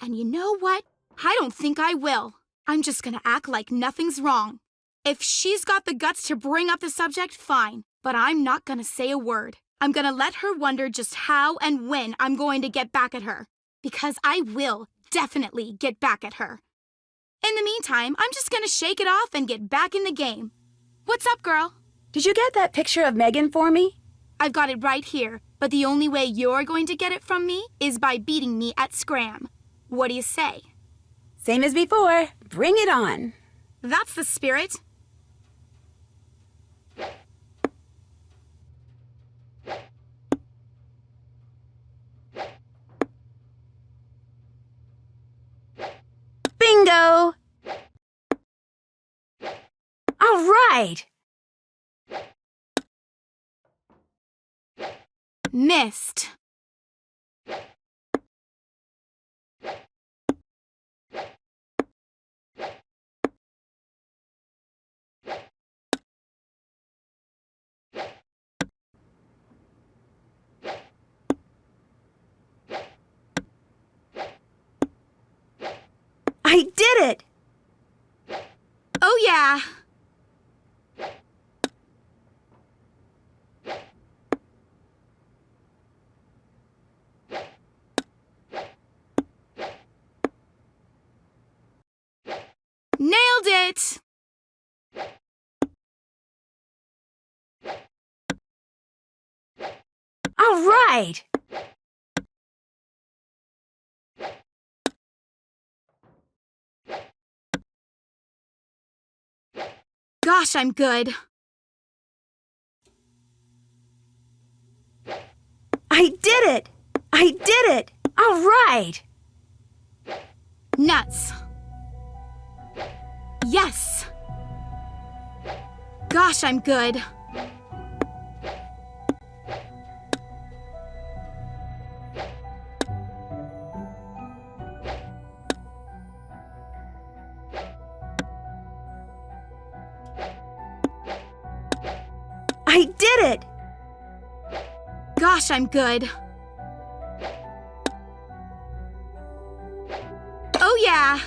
And you know what? I don't think I will. I'm just gonna act like nothing's wrong. If she's got the guts to bring up the subject, fine. But I'm not gonna say a word. I'm gonna let her wonder just how and when I'm going to get back at her. Because I will definitely get back at her. In the meantime, I'm just gonna shake it off and get back in the game. What's up, girl? Did you get that picture of Megan for me? I've got it right here, but the only way you're going to get it from me is by beating me at Scram. What do you say? Same as before. Bring it on. That's the spirit. Bingo! All right! Missed. I did it! Oh, yeah. Nailed it! All right! Gosh, I'm good. I did it! I did it! All right! Nuts. Yes! Gosh, I'm good. I did it! Gosh, I'm good. Oh, yeah.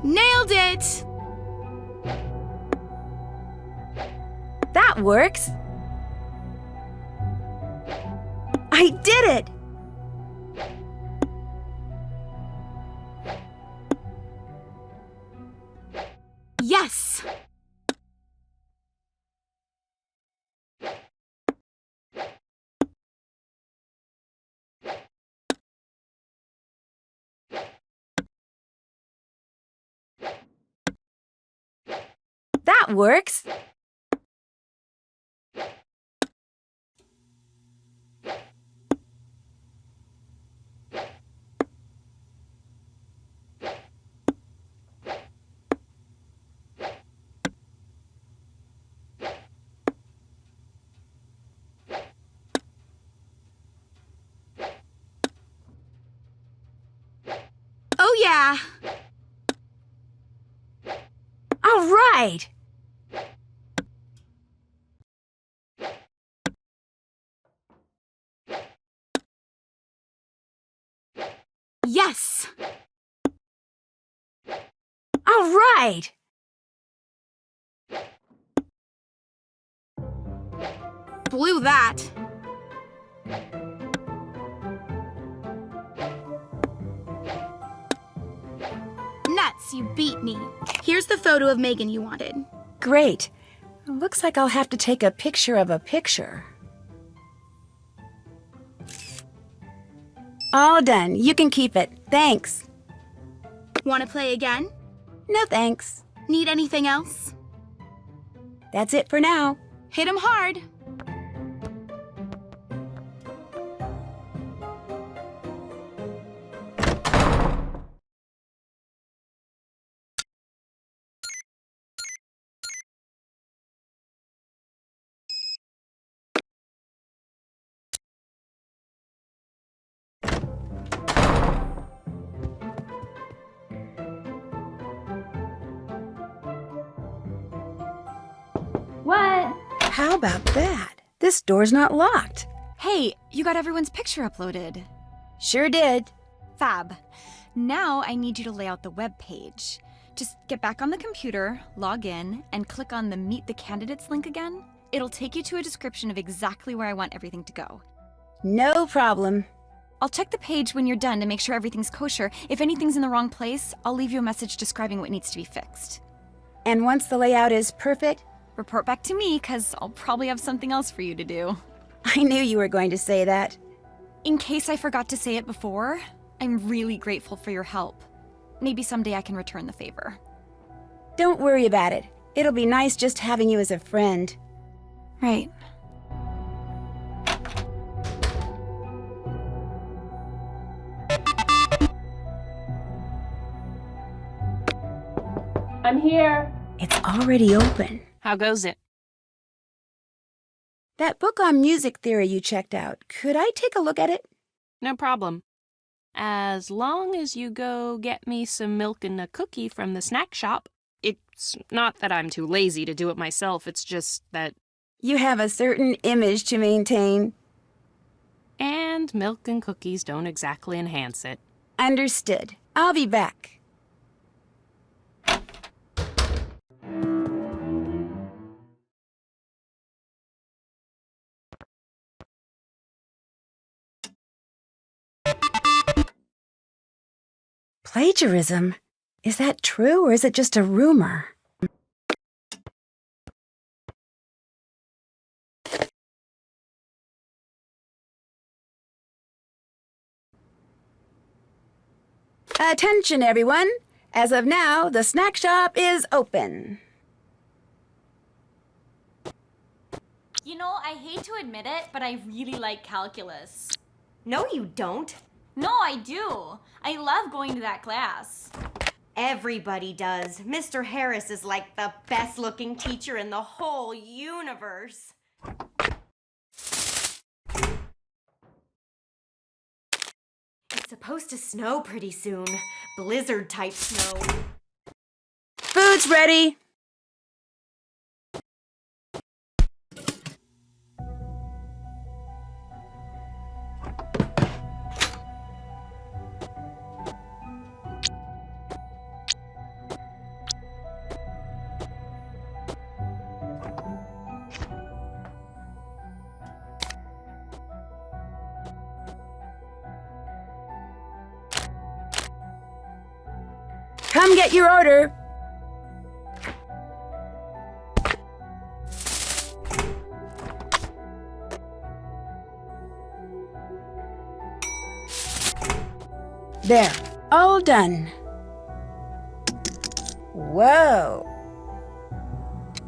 Nailed it! That works! I did it! Yes! That works! Oh, yeah. All right! Yes! All right! Blew that. Nuts, you beat me. Here's the photo of Megan you wanted. Great. Looks like I'll have to take a picture of a picture. All done. You can keep it. Thanks. Want to play again? No thanks. Need anything else? That's it for now. Hit 'em hard. What? How about that? This door's not locked. Hey, you got everyone's picture uploaded. Sure did. Fab. Now I need you to lay out the web page. Just get back on the computer, log in, and click on the Meet the Candidates link again. It'll take you to a description of exactly where I want everything to go. No problem. I'll check the page when you're done to make sure everything's kosher. If anything's in the wrong place, I'll leave you a message describing what needs to be fixed. And once the layout is perfect, Report back to me, because I'll probably have something else for you to do. I knew you were going to say that. In case I forgot to say it before, I'm really grateful for your help. Maybe someday I can return the favor. Don't worry about it. It'll be nice just having you as a friend. Right. I'm here. It's already open. How goes it? That book on music theory you checked out, could I take a look at it? No problem. As long as you go get me some milk and a cookie from the snack shop. It's not that I'm too lazy to do it myself, it's just that... You have a certain image to maintain. And milk and cookies don't exactly enhance it. Understood. I'll be back. Plagiarism? Is that true or is it just a rumor? Attention, everyone! As of now, the snack shop is open. You know, I hate to admit it, but I really like calculus. No, you don't. No, I do. I love going to that class. Everybody does. Mr. Harris is like the best looking teacher in the whole universe. It's supposed to snow pretty soon. Blizzard type snow. Food's ready! Come get your order. There, all done. Whoa.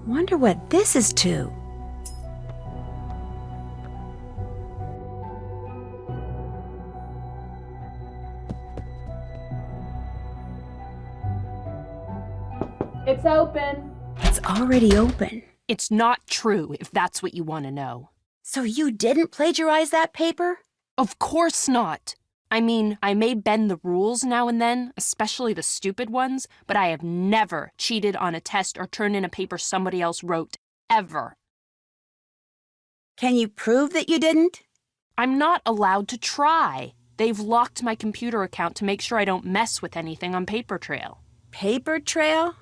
Wonder what this is to. It's open. It's already open. It's not true, if that's what you want to know. So you didn't plagiarize that paper? Of course not. I mean, I may bend the rules now and then, especially the stupid ones, but I have never cheated on a test or turned in a paper somebody else wrote, ever. Can you prove that you didn't? I'm not allowed to try. They've locked my computer account to make sure I don't mess with anything on Paper Trail. Paper trail?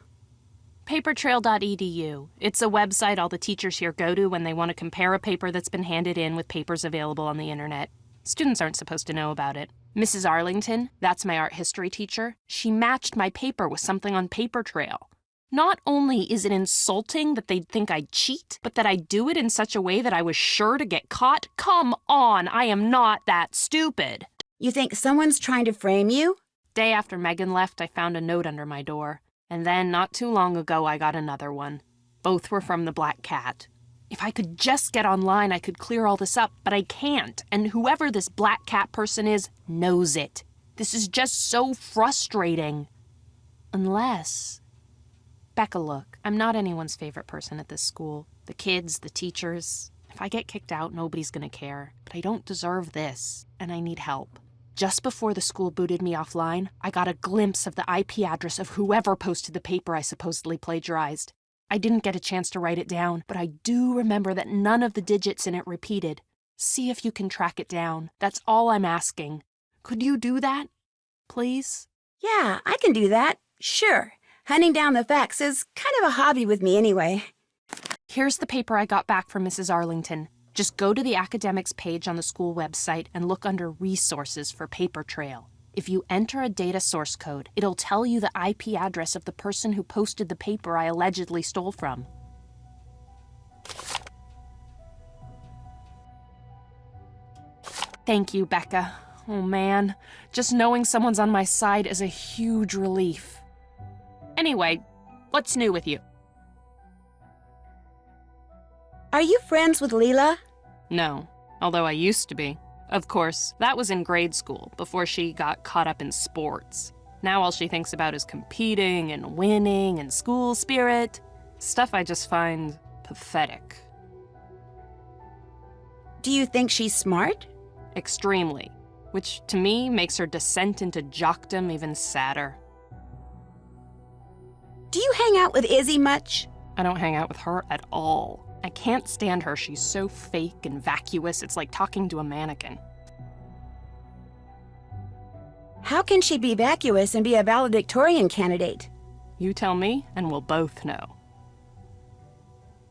Papertrail.edu. It's a website all the teachers here go to when they want to compare a paper that's been handed in with papers available on the internet. Students aren't supposed to know about it. Mrs. Arlington, that's my art history teacher, she matched my paper with something on Paper Trail. Not only is it insulting that they'd think I'd cheat, but that I do it in such a way that I was sure to get caught. Come on, I am not that stupid. You think someone's trying to frame you? Day after Megan left, I found a note under my door. And then, not too long ago, I got another one. Both were from the Black Cat. If I could just get online, I could clear all this up, but I can't. And whoever this Black Cat person is knows it. This is just so frustrating. Unless... Becca, look, I'm not anyone's favorite person at this school. The kids, the teachers. If I get kicked out, nobody's gonna care. But I don't deserve this, and I need help. Just before the school booted me offline, I got a glimpse of the IP address of whoever posted the paper I supposedly plagiarized. I didn't get a chance to write it down, but I do remember that none of the digits in it repeated. See if you can track it down. That's all I'm asking. Could you do that? Please? Yeah, I can do that. Sure. Hunting down the facts is kind of a hobby with me anyway. Here's the paper I got back from Mrs. Arlington. Just go to the academics page on the school website and look under Resources for Paper Trail. If you enter a data source code, it'll tell you the IP address of the person who posted the paper I allegedly stole from. Thank you, Becca. Oh man, just knowing someone's on my side is a huge relief. Anyway, what's new with you? Are you friends with Leela? No, although I used to be. Of course, that was in grade school, before she got caught up in sports. Now all she thinks about is competing and winning and school spirit. Stuff I just find pathetic. Do you think she's smart? Extremely. Which, to me, makes her descent into jockdom even sadder. Do you hang out with Izzy much? I don't hang out with her at all. I can't stand her. She's so fake and vacuous, it's like talking to a mannequin. How can she be vacuous and be a valedictorian candidate? You tell me, and we'll both know.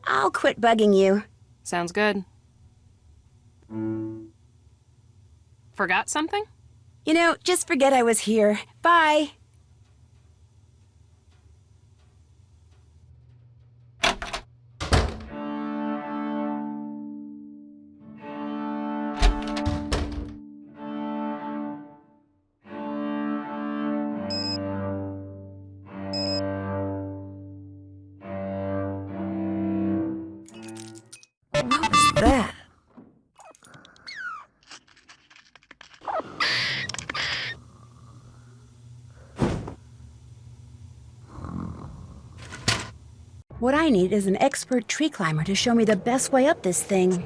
I'll quit bugging you. Sounds good. Forgot something? You know, just forget I was here. Bye. What was that? What I need is an expert tree climber to show me the best way up this thing.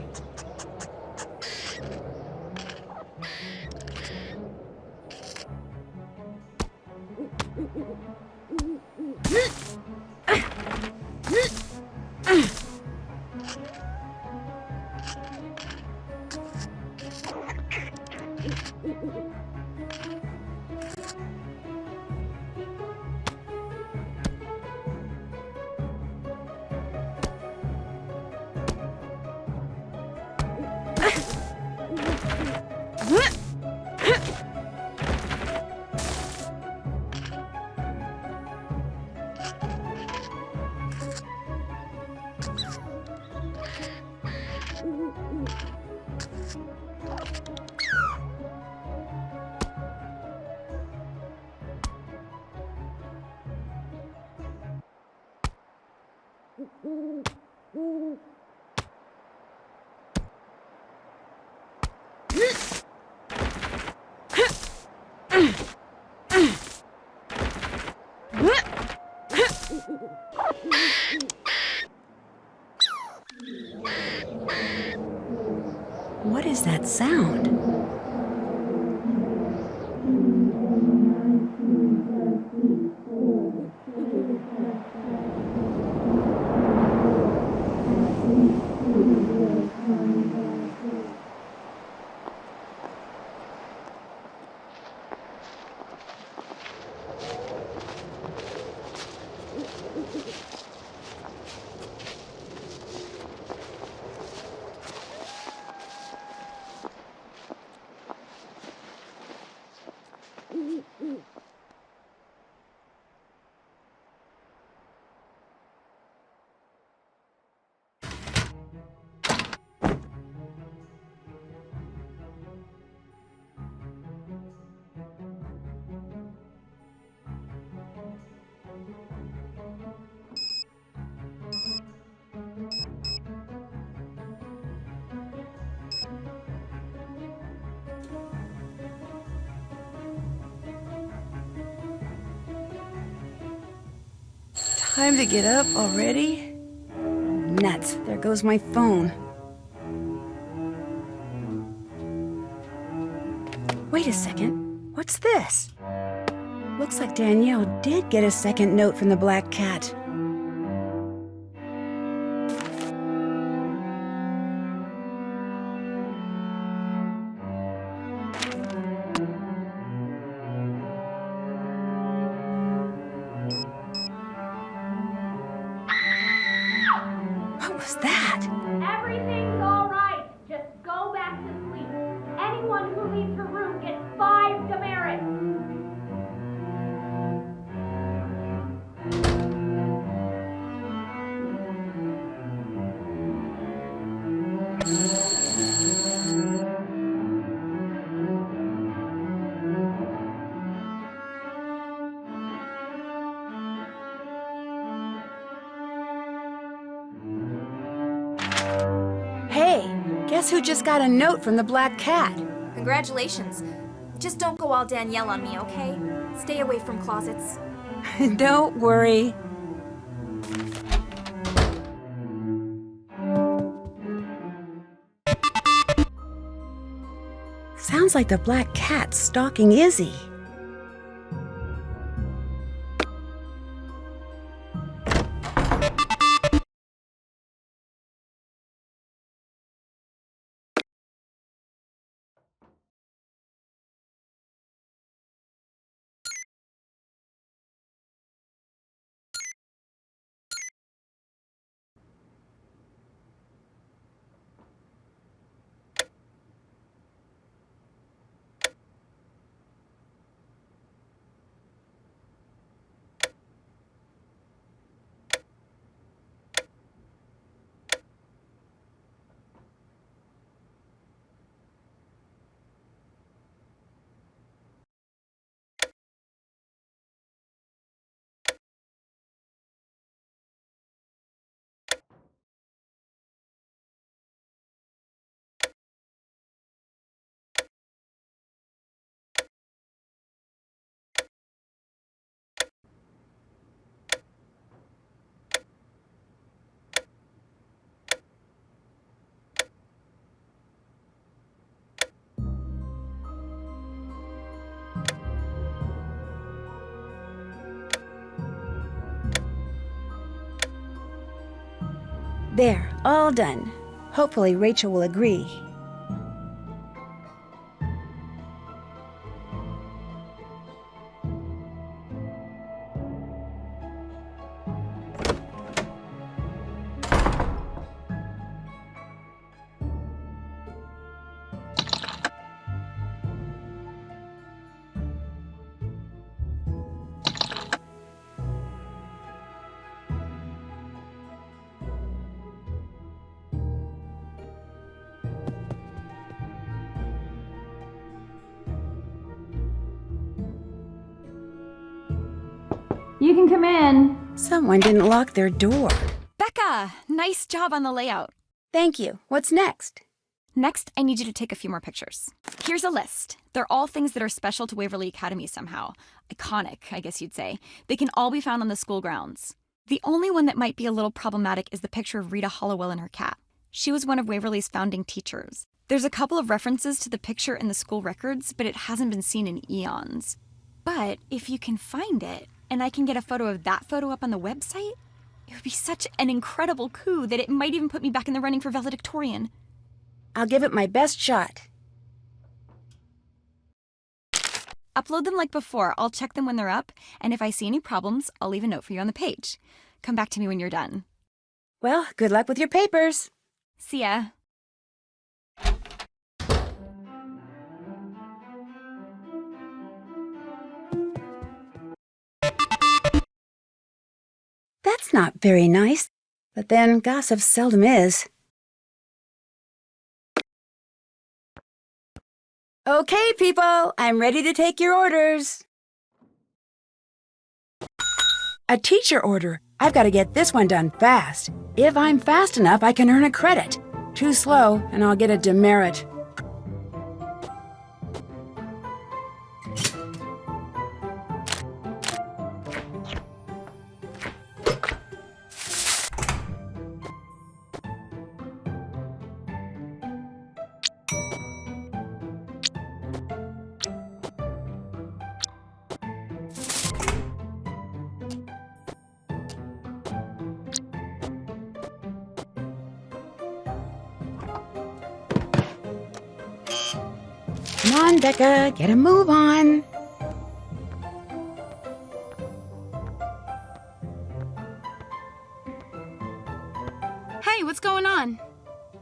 What is that sound? Time to get up already? Nuts, there goes my phone. Wait a second, what's this? Looks like Danielle did get a second note from the Black Cat. What was that? Everything's all right. Just go back to sleep. Anyone who leaves her room gets 5 demerits. Hey, guess who just got a note from the Black Cat? Congratulations. Just don't go all Danielle on me, okay? Stay away from closets. Don't worry. Sounds like the Black Cat's stalking Izzy. There, all done. Hopefully Rachel will agree. You can come in. Someone didn't lock their door. Becca, nice job on the layout. Thank you. What's next? Next, I need you to take a few more pictures. Here's a list. They're all things that are special to Waverly Academy somehow. Iconic, I guess you'd say. They can all be found on the school grounds. The only one that might be a little problematic is the picture of Rita Hollowell and her cat. She was one of Waverly's founding teachers. There's a couple of references to the picture in the school records, but it hasn't been seen in eons. But if you can find it, and I can get a photo of that photo up on the website, it would be such an incredible coup that it might even put me back in the running for valedictorian. I'll give it my best shot. Upload them like before. I'll check them when they're up, and if I see any problems, I'll leave a note for you on the page. Come back to me when you're done. Well, good luck with your papers. See ya. That's not very nice, but then gossip seldom is. Okay, people, I'm ready to take your orders. A teacher order. I've got to get this one done fast. If I'm fast enough, I can earn a credit. Too slow, and I'll get a demerit. Come on, Becca, get a move on. Hey, what's going on?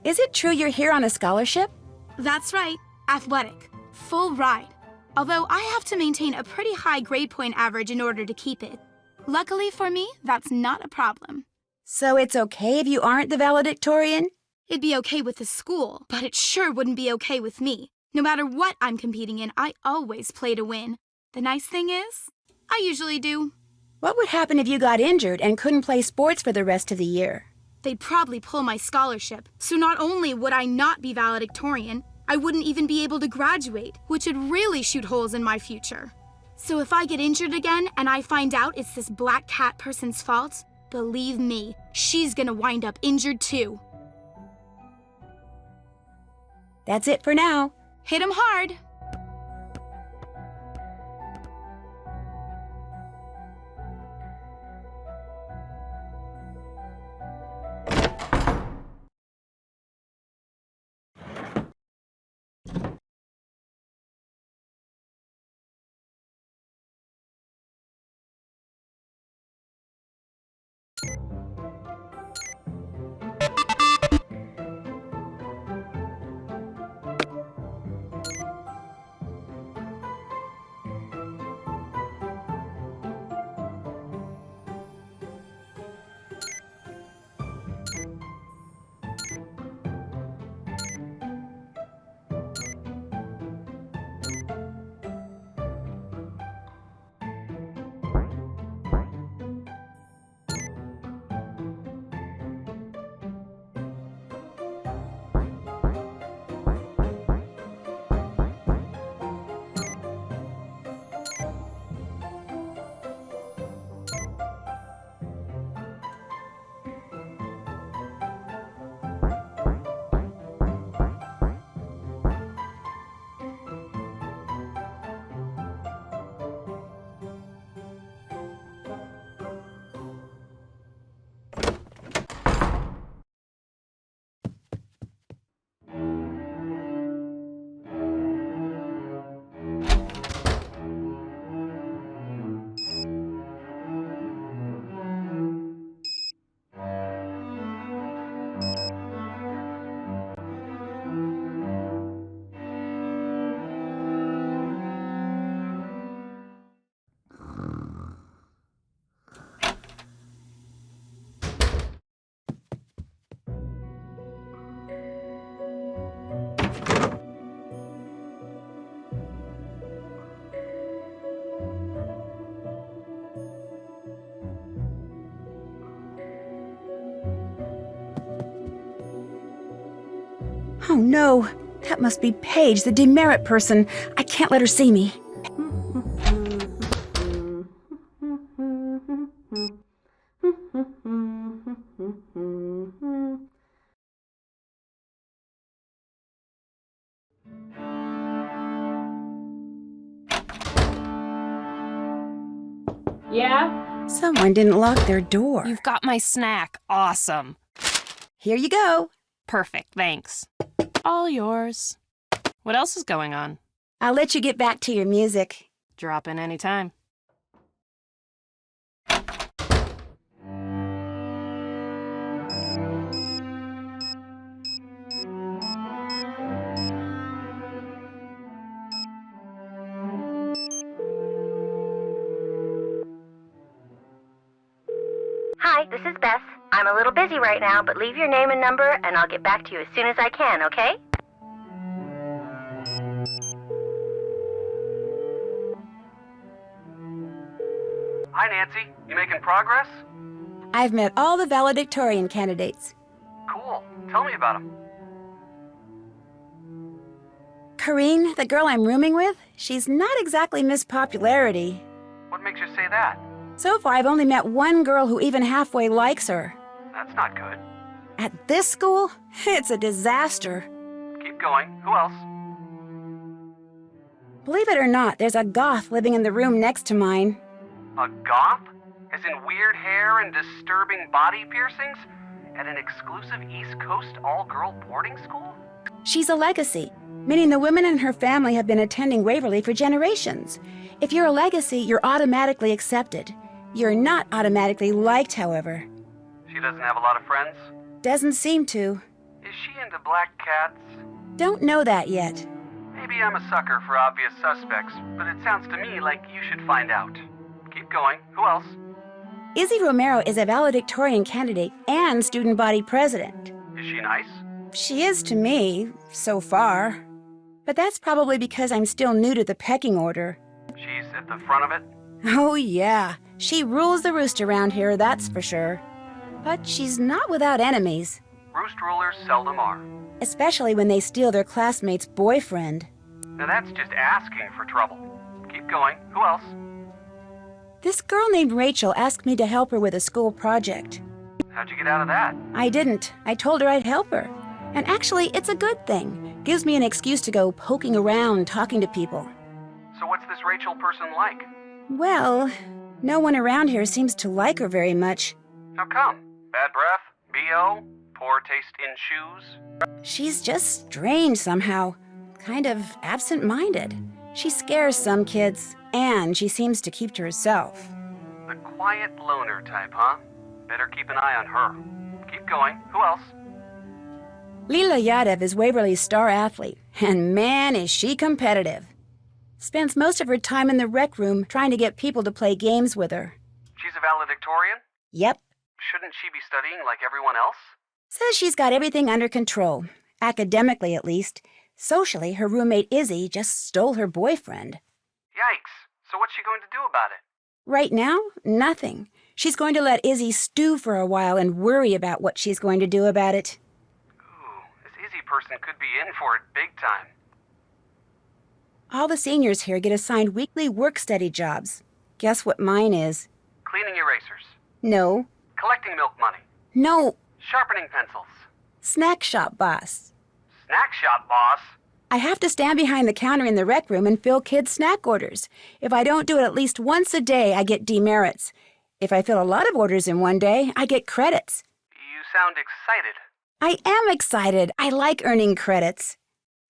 Is it true you're here on a scholarship? That's right, athletic. Full ride. Although I have to maintain a pretty high grade point average in order to keep it. Luckily for me, that's not a problem. So it's okay if you aren't the valedictorian? It'd be okay with the school, but it sure wouldn't be okay with me. No matter what I'm competing in, I always play to win. The nice thing is, I usually do. What would happen if you got injured and couldn't play sports for the rest of the year? They'd probably pull my scholarship. So not only would I not be valedictorian, I wouldn't even be able to graduate, which would really shoot holes in my future. So if I get injured again and I find out it's this black cat person's fault, believe me, she's gonna wind up injured too. That's it for now. Hit 'em hard. Oh no, that must be Paige, the demerit person. I can't let her see me. Yeah? Someone didn't lock their door. You've got my snack. Awesome. Here you go. Perfect, thanks. All yours. What else is going on? I'll let you get back to your music. Drop in any time. Hi, this is Beth. I'm a little busy right now, but leave your name and number and I'll get back to you as soon as I can, okay? Hi, Nancy. You making progress? I've met all the valedictorian candidates. Cool. Tell me about them. Kareen, the girl I'm rooming with, she's not exactly Miss Popularity. What makes you say that? So far, I've only met one girl who even halfway likes her. That's not good. At this school, it's a disaster. Keep going. Who else? Believe it or not, there's a goth living in the room next to mine. A goth? As in weird hair and disturbing body piercings? At an exclusive East Coast all-girl boarding school? She's a legacy. meaning the women in her family have been attending Waverly for generations. If you're a legacy, you're automatically accepted. You're not automatically liked, however. She doesn't have a lot of friends? Doesn't seem to. Is she into black cats? Don't know that yet. Maybe I'm a sucker for obvious suspects, but it sounds to me like you should find out. Keep going. Who else? Izzy Romero is a valedictorian candidate and student body president. Is she nice? She is to me, so far. But that's probably because I'm still new to the pecking order. She's at the front of it? Oh yeah, she rules the roost around here, that's for sure. But she's not without enemies. Roost rulers seldom are. Especially when they steal their classmate's boyfriend. Now that's just asking for trouble. Keep going. Who else? This girl named Rachel asked me to help her with a school project. How'd you get out of that? I didn't. I told her I'd help her. And actually, it's a good thing. Gives me an excuse to go poking around, talking to people. So what's this Rachel person like? Well, no one around here seems to like her very much. How come? Bad breath? B.O.? Poor taste in shoes? She's just strange somehow. Kind of absent-minded. She scares some kids, and she seems to keep to herself. The quiet loner type, huh? Better keep an eye on her. Keep going. Who else? Leela Yadev is Waverly's star athlete, and man, is she competitive. Spends most of her time in the rec room trying to get people to play games with her. She's a valedictorian? Yep. Shouldn't she be studying like everyone else? Says she's got everything under control. Academically, at least. Socially, her roommate Izzy just stole her boyfriend. Yikes. So what's she going to do about it? Right now, nothing. She's going to let Izzy stew for a while and worry about what she's going to do about it. Ooh, this Izzy person could be in for it big time. All the seniors here get assigned weekly work-study jobs. Guess what mine is? Cleaning erasers. No. Collecting milk money. No. Sharpening pencils. Snack shop boss. Snack shop boss. I have to stand behind the counter in the rec room and fill kids' snack orders. If I don't do it at least once a day, I get demerits. If I fill a lot of orders in one day, I get credits. You sound excited. I am excited. I like earning credits.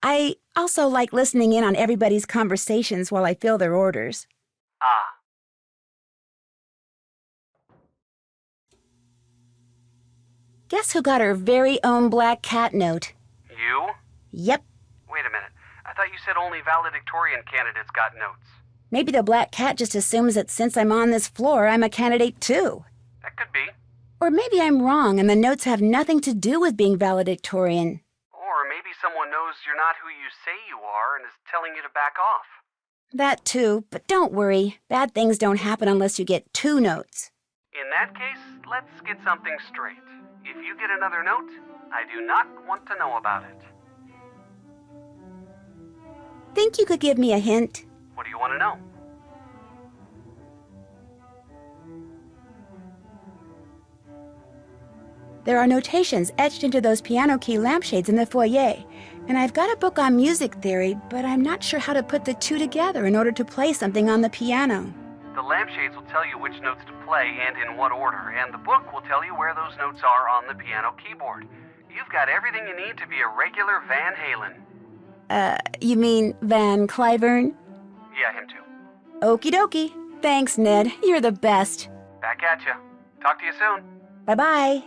I also like listening in on everybody's conversations while I fill their orders. Ah. Guess who got her very own black cat note? You? Yep. Wait a minute. I thought you said only valedictorian candidates got notes. Maybe the black cat just assumes that since I'm on this floor, I'm a candidate too. That could be. Or maybe I'm wrong and the notes have nothing to do with being valedictorian. Or maybe someone knows you're not who you say you are and is telling you to back off. That too, but don't worry. Bad things don't happen unless you get 2 notes. In that case, let's get something straight. If you get another note, I do not want to know about it. Think you could give me a hint? What do you want to know? There are notations etched into those piano key lampshades in the foyer, and I've got a book on music theory, but I'm not sure how to put the 2 together in order to play something on the piano. The lampshades will tell you which notes to play and in what order, and the book will tell you where those notes are on the piano keyboard. You've got everything you need to be a regular Van Halen. You mean Van Cliburn? Yeah, him too. Okie dokie. Thanks, Ned. You're the best. Back at ya. Talk to you soon. Bye-bye.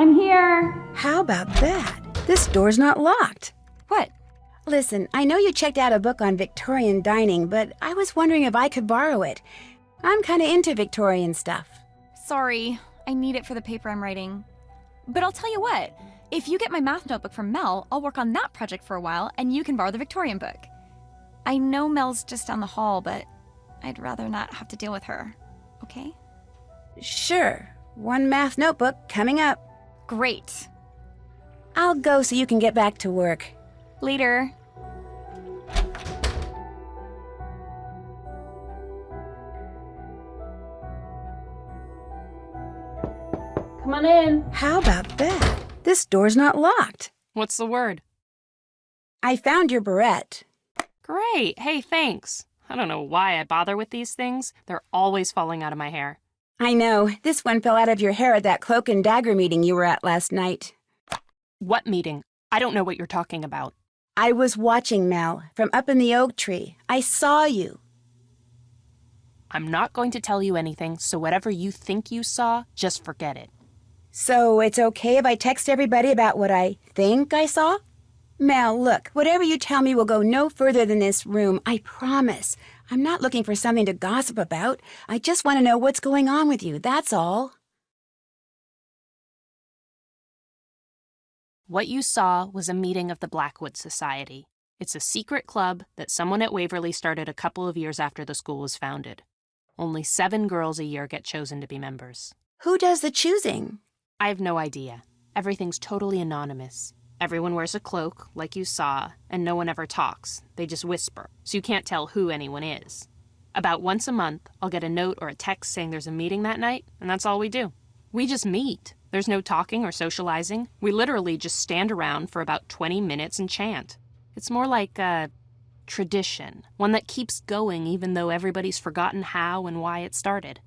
I'm here. How about that? This door's not locked. What? Listen, I know you checked out a book on Victorian dining, but I was wondering if I could borrow it. I'm kind of into Victorian stuff. Sorry, I need it for the paper I'm writing. But I'll tell you what, if you get my math notebook from Mel, I'll work on that project for a while, and you can borrow the Victorian book. I know Mel's just down the hall, but I'd rather not have to deal with her. Okay? Sure. One math notebook coming up. Great. I'll go so you can get back to work. Later. Come on in. How about that? This door's not locked. What's the word? I found your barrette. Great. Hey, thanks. I don't know why I bother with these things. They're always falling out of my hair. I know. This one fell out of your hair at that cloak and dagger meeting you were at last night. What meeting? I don't know what you're talking about. I was watching, Mel, from up in the oak tree. I saw you. I'm not going to tell you anything, so whatever you think you saw, just forget it. So it's okay if I text everybody about what I think I saw? Mel, look, whatever you tell me will go no further than this room, I promise. I'm not looking for something to gossip about. I just want to know what's going on with you, that's all. What you saw was a meeting of the Blackwood Society. It's a secret club that someone at Waverly started a couple of years after the school was founded. Only 7 girls a year get chosen to be members. Who does the choosing? I have no idea. Everything's totally anonymous. Everyone wears a cloak, like you saw, and no one ever talks. They just whisper, so you can't tell who anyone is. About once a month, I'll get a note or a text saying there's a meeting that night, and that's all we do. We just meet. There's no talking or socializing. We literally just stand around for about 20 minutes and chant. It's more like a tradition, one that keeps going even though everybody's forgotten how and why it started.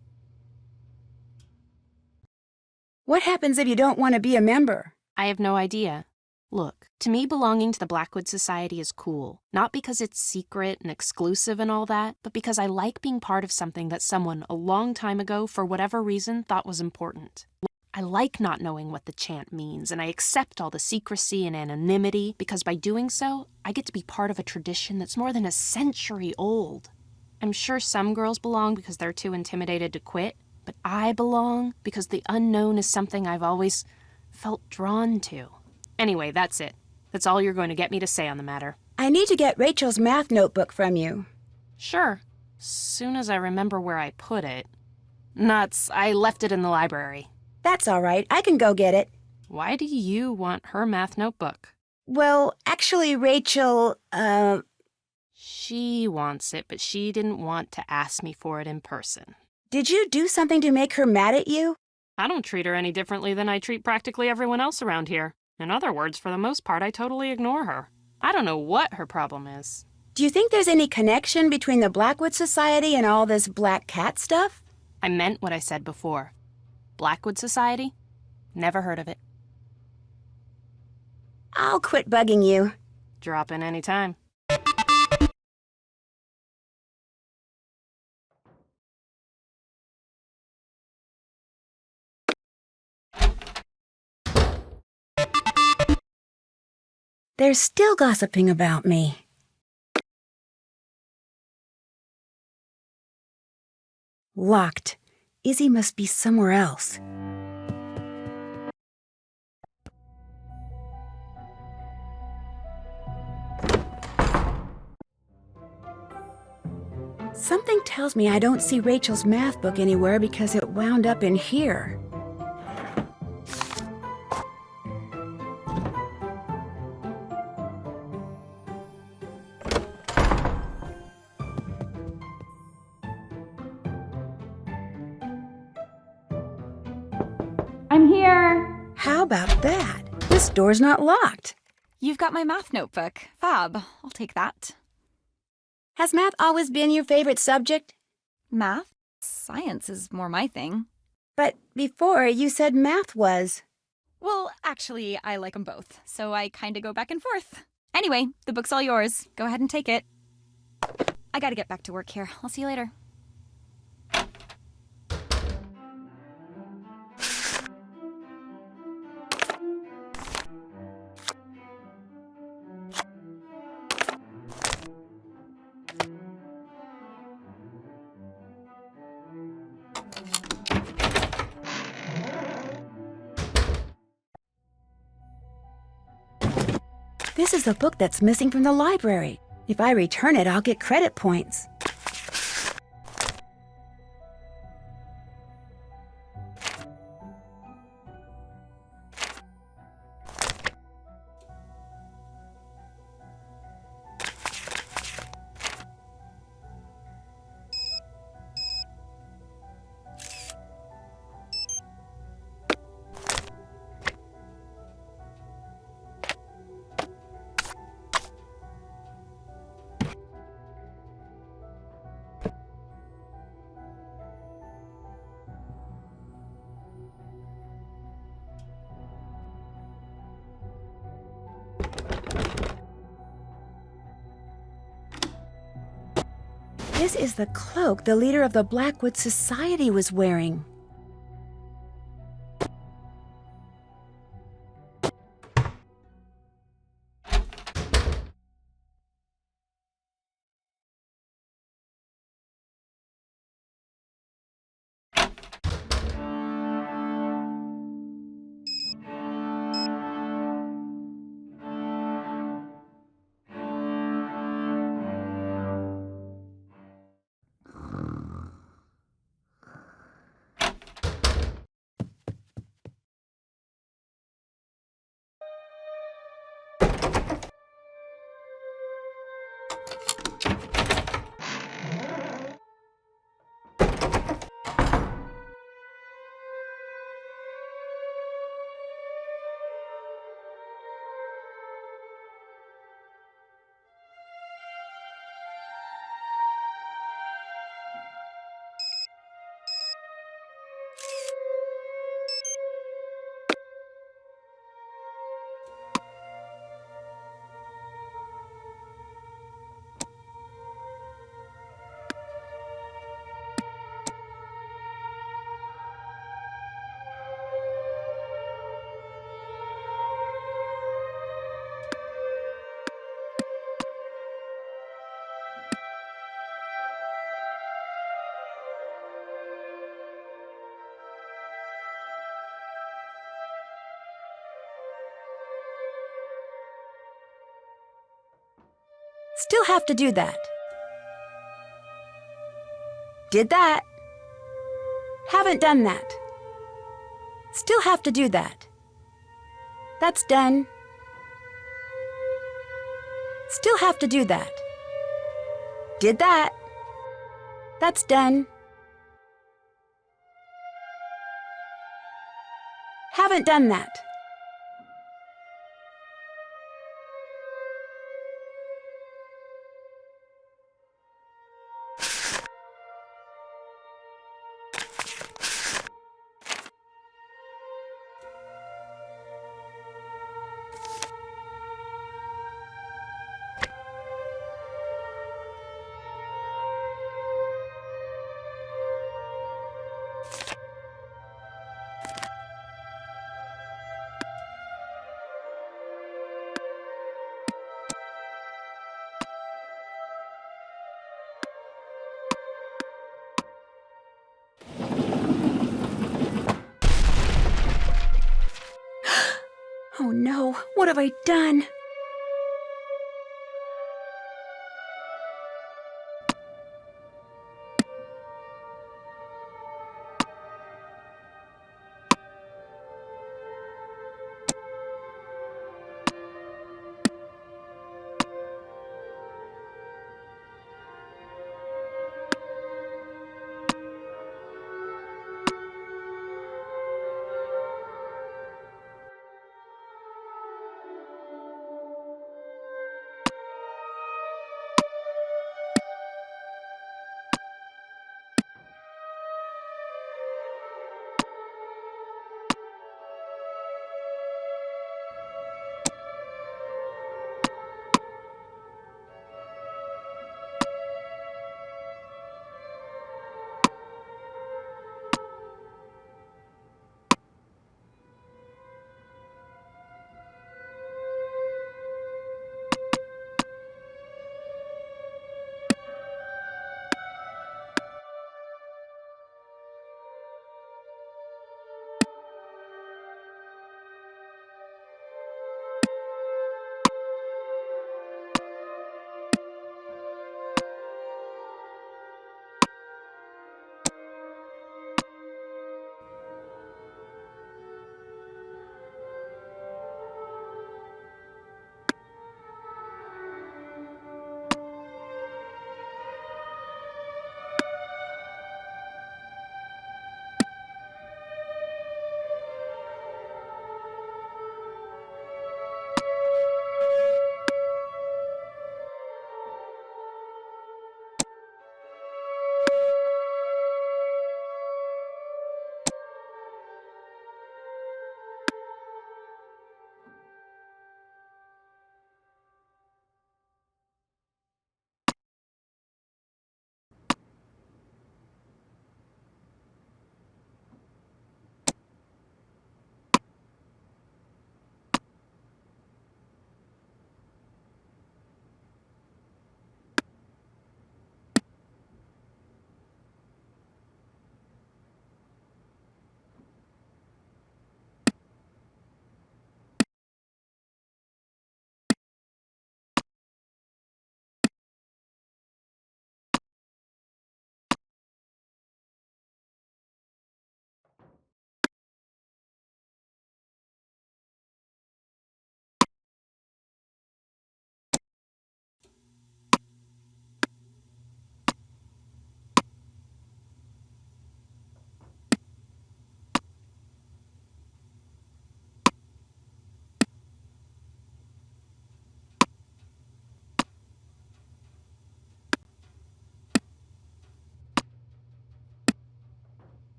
What happens if you don't want to be a member? I have no idea. Look, to me belonging to the Blackwood Society is cool. Not because it's secret and exclusive and all that, but because I like being part of something that someone a long time ago, for whatever reason, thought was important. I like not knowing what the chant means, and I accept all the secrecy and anonymity because by doing so, I get to be part of a tradition that's more than a century old. I'm sure some girls belong because they're too intimidated to quit, but I belong because the unknown is something I've always felt drawn to. Anyway, that's it. That's all you're going to get me to say on the matter. I need to get Rachel's math notebook from you. Sure. Soon as I remember where I put it. Nuts, I left it in the library. That's all right. I can go get it. Why do you want her math notebook? Well, actually, Rachel, She wants it, but she didn't want to ask me for it in person. Did you do something to make her mad at you? I don't treat her any differently than I treat practically everyone else around here. In other words, for the most part, I totally ignore her. I don't know what her problem is. Do you think there's any connection between the Blackwood Society and all this black cat stuff? I meant what I said before. Blackwood Society? Never heard of it. I'll quit bugging you. Drop in any time. They're still gossiping about me. Locked. Izzy must be somewhere else. Something tells me I don't see Rachel's math book anywhere because it wound up in here. I'm here. How about that? This door's not locked. You've got my math notebook. Fab. I'll take that. Has math always been your favorite subject? Math? Science is more my thing. But before, you said math was. Well, actually, I like them both, so I kinda go back and forth. Anyway, the book's all yours. Go ahead and take it. I gotta get back to work here. I'll see you later. This is the book that's missing from the library. If I return it, I'll get credit points. This is the cloak the leader of the Blackwood Society was wearing. Still have to do that. Did that. Haven't done that. Still have to do that. That's done. Still have to do that. Did that. That's done. Haven't done that. Oh no, what have I done?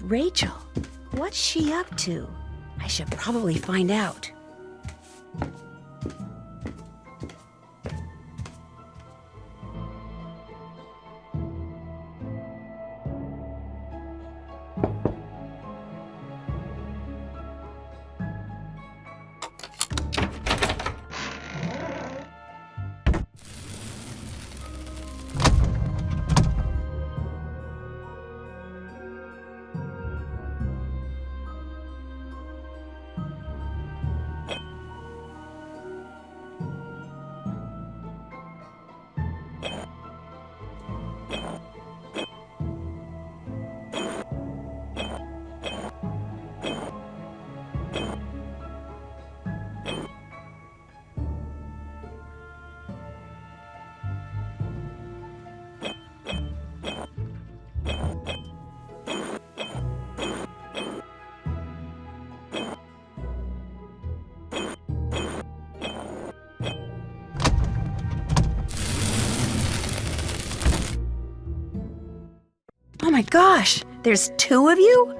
Rachel. What's she up to? I should probably find out. Oh my gosh, there's two of you?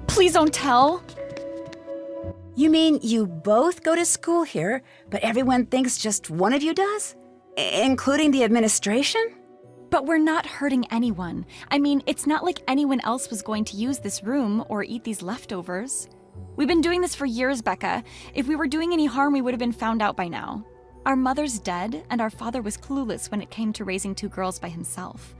Please don't tell. You mean you both go to school here, but everyone thinks just one of you does? Including the administration? But we're not hurting anyone. I mean, it's not like anyone else was going to use this room or eat these leftovers. We've been doing this for years, Becca. If we were doing any harm, we would have been found out by now. Our mother's dead, and our father was clueless when it came to raising two girls by himself.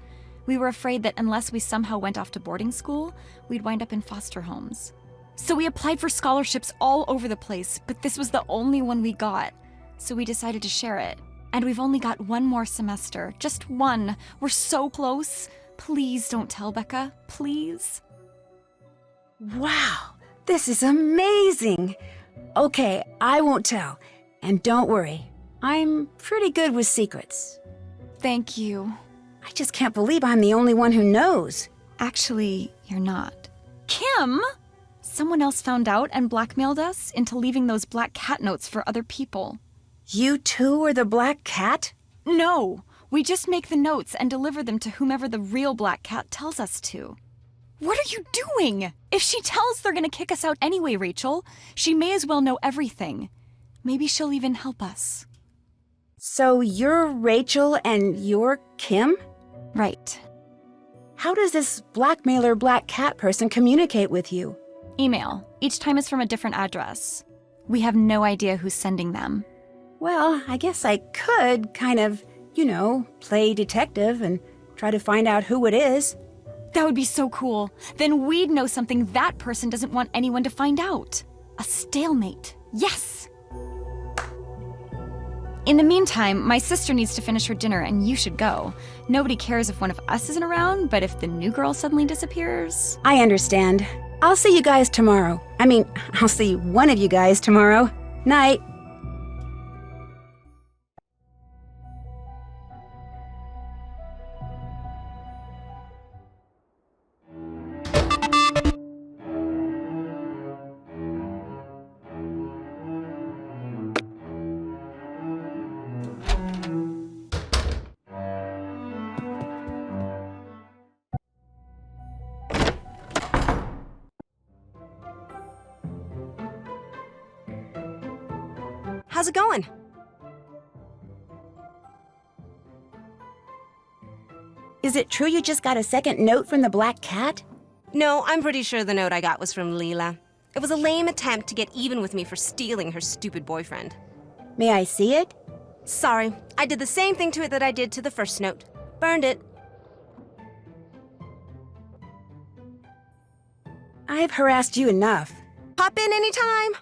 We were afraid that unless we somehow went off to boarding school, we'd wind up in foster homes. So we applied for scholarships all over the place, but this was the only one we got. So we decided to share it. And we've only got one more semester. Just one. We're so close. Please don't tell, Becca. Please. Wow, this is amazing. Okay, I won't tell. And don't worry, I'm pretty good with secrets. Thank you. I just can't believe I'm the only one who knows. Actually, you're not. Kim! Someone else found out and blackmailed us into leaving those black cat notes for other people. You too are the black cat? No, we just make the notes and deliver them to whomever the real black cat tells us to. What are you doing? If she tells, they're gonna kick us out anyway, Rachel. She may as well know everything. Maybe she'll even help us. So you're Rachel and you're Kim? Right. How does this blackmailer black cat person communicate with you? Email. Each time is from a different address. We have no idea who's sending them. Well, I guess I could kind of, play detective and try to find out who it is. That would be so cool. Then we'd know something that person doesn't want anyone to find out. A stalemate. Yes! In the meantime, my sister needs to finish her dinner and you should go. Nobody cares if one of us isn't around, but if the new girl suddenly disappears... I understand. I'll see you guys tomorrow. I'll see one of you guys tomorrow. Night. How's it going? Is it true you just got a second note from the black cat? No, I'm pretty sure the note I got was from Leela. It was a lame attempt to get even with me for stealing her stupid boyfriend. May I see it? Sorry, I did the same thing to it that I did to the first note. Burned it. I've harassed you enough. Pop in anytime.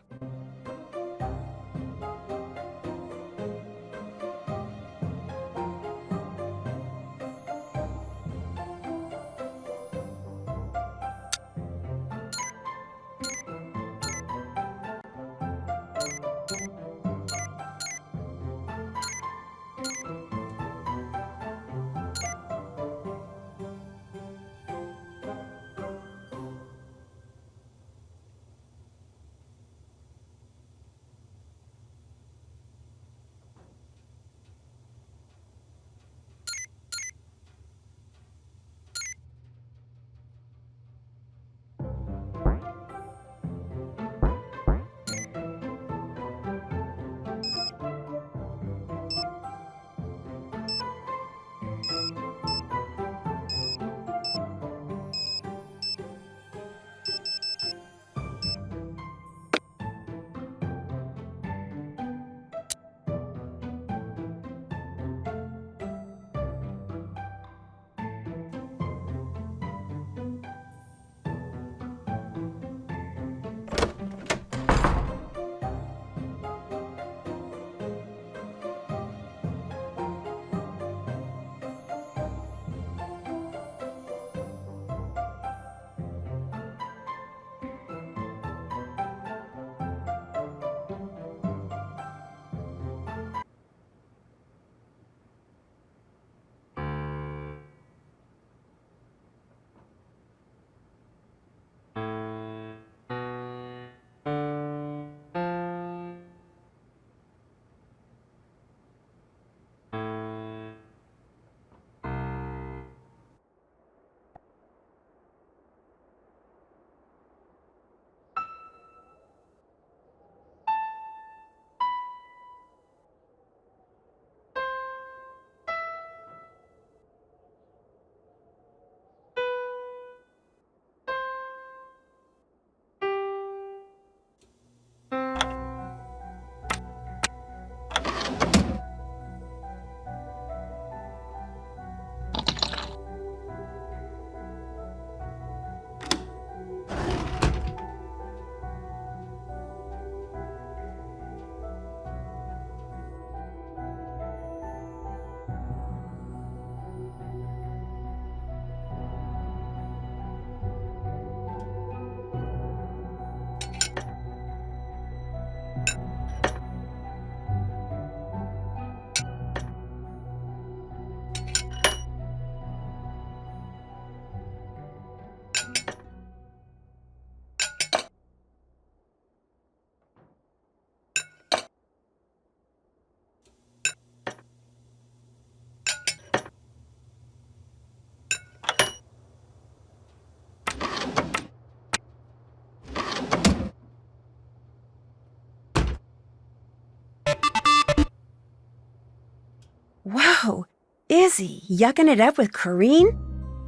Whoa, Izzy, yucking it up with Corrine?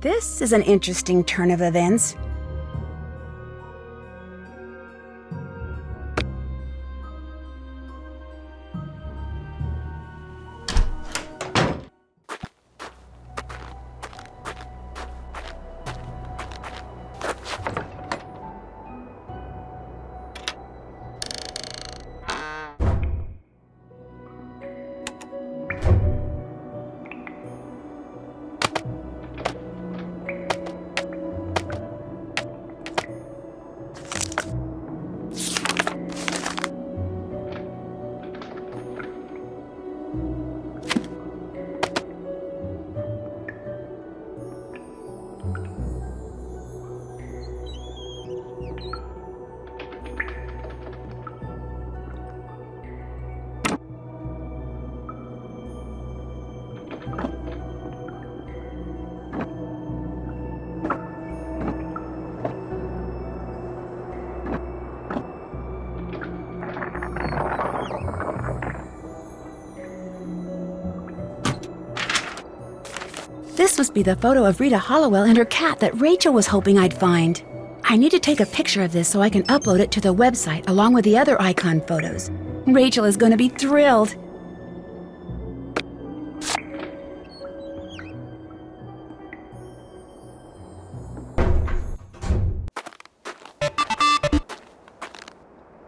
This is an interesting turn of events. This must be the photo of Rita Hollowell and her cat that Rachel was hoping I'd find. I need to take a picture of this so I can upload it to the website along with the other icon photos. Rachel is going to be thrilled.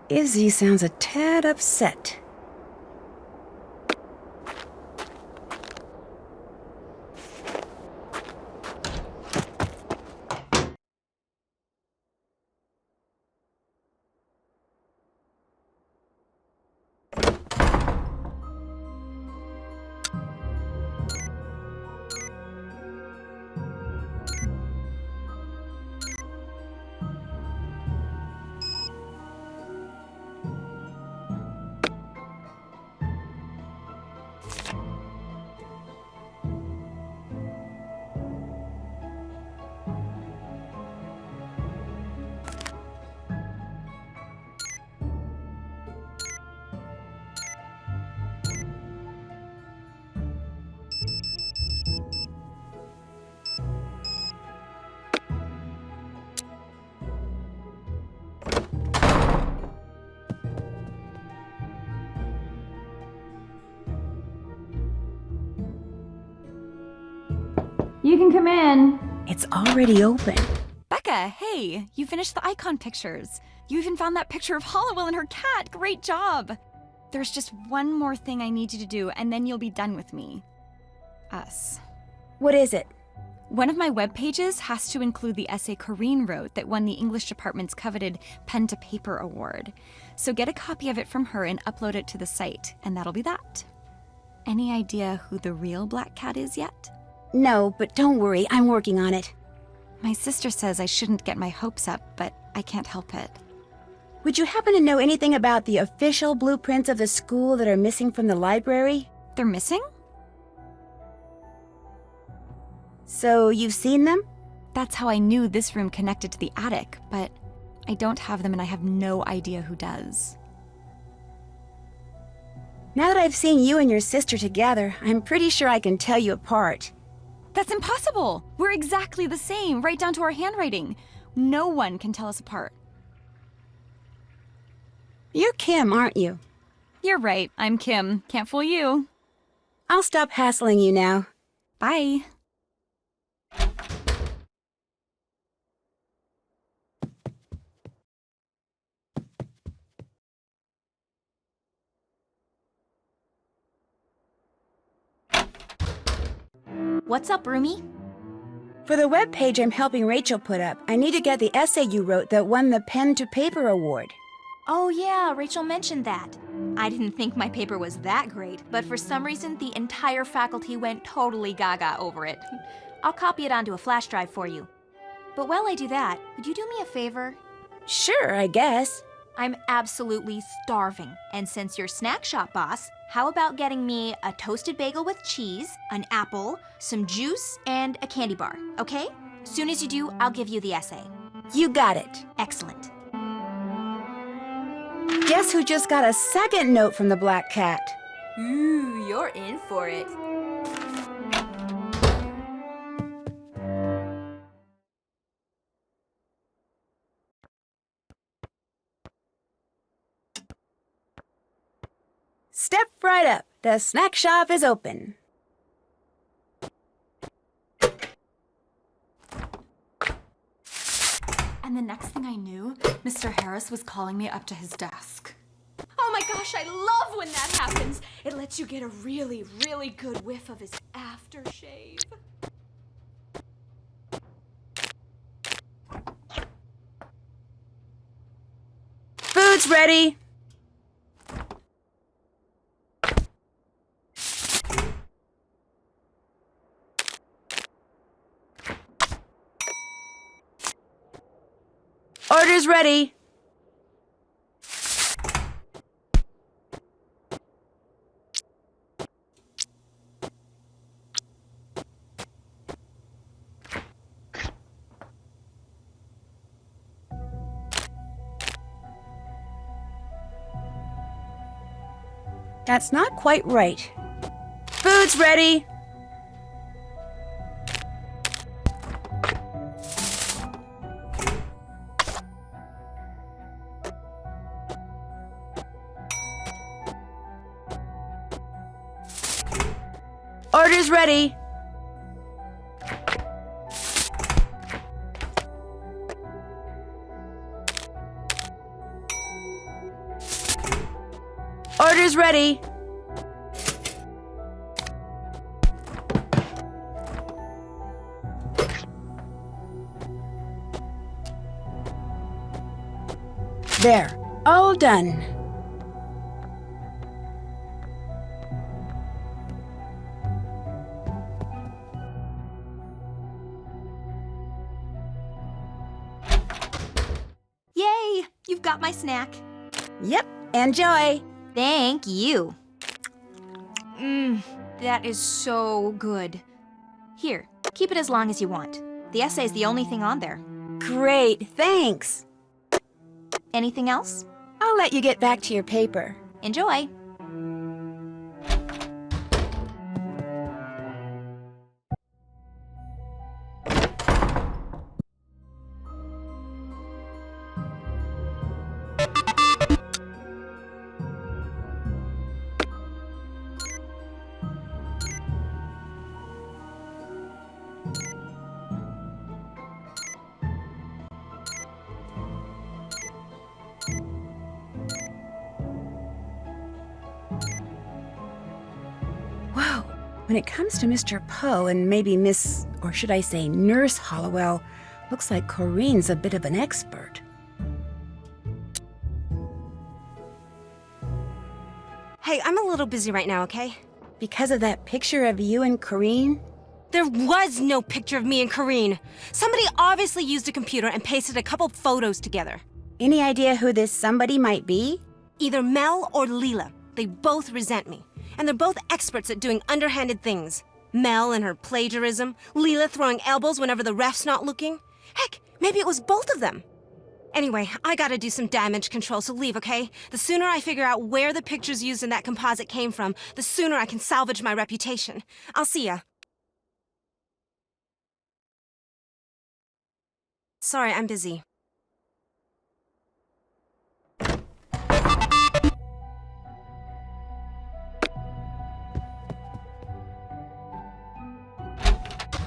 Izzy sounds a tad upset. You can come in. It's already open. Becca, hey, you finished the icon pictures. You even found that picture of Hollowell and her cat. Great job. There's just one more thing I need you to do, and then you'll be done with me. Us. What is it? One of my web pages has to include the essay Corrine wrote that won the English department's coveted Pen to Paper award. So get a copy of it from her and upload it to the site, and that'll be that. Any idea who the real black cat is yet? No, but don't worry, I'm working on it. My sister says I shouldn't get my hopes up, but I can't help it. Would you happen to know anything about the official blueprints of the school that are missing from the library? They're missing? So you've seen them? That's how I knew this room connected to the attic, but I don't have them and I have no idea who does. Now that I've seen you and your sister together, I'm pretty sure I can tell you apart. That's impossible! We're exactly the same, right down to our handwriting. No one can tell us apart. You're Kim, aren't you? You're right, I'm Kim. Can't fool you. I'll stop hassling you now. Bye. What's up, Rumi? For the webpage I'm helping Rachel put up, I need to get the essay you wrote that won the Pen to Paper award. Oh yeah, Rachel mentioned that. I didn't think my paper was that great, but for some reason the entire faculty went totally gaga over it. I'll copy it onto a flash drive for you. But while I do that, could you do me a favor? Sure, I guess. I'm absolutely starving, and since you're snack shop boss, how about getting me a toasted bagel with cheese, an apple, some juice, and a candy bar, okay? Soon as you do, I'll give you the essay. You got it. Excellent. Guess who just got a second note from the black cat? Ooh, you're in for it. Step right up. The snack shop is open. And the next thing I knew, Mr. Harris was calling me up to his desk. Oh my gosh, I love when that happens. It lets you get a really, really good whiff of his aftershave. Food's ready. Order's ready. That's not quite right. Food's ready. Order's ready. Order's ready. There, all done. Yay! You've got my snack. Yep, enjoy. Thank you. That is so good. Here, keep it as long as you want. The essay's the only thing on there. Great, thanks. Anything else? I'll let you get back to your paper. Enjoy. Whoa, when it comes to Mr. Poe and maybe Miss, or should I say Nurse Hollowell, looks like Corinne's a bit of an expert. Hey, I'm a little busy right now, okay? Because of that picture of you and Corinne? There was no picture of me and Corinne. Somebody obviously used a computer and pasted a couple photos together. Any idea who this somebody might be? Either Mel or Leela. They both resent me. And they're both experts at doing underhanded things. Mel and her plagiarism, Leela throwing elbows whenever the ref's not looking. Heck, maybe it was both of them. Anyway, I gotta do some damage control, so leave, okay? The sooner I figure out where the pictures used in that composite came from, the sooner I can salvage my reputation. I'll see ya. Sorry, I'm busy.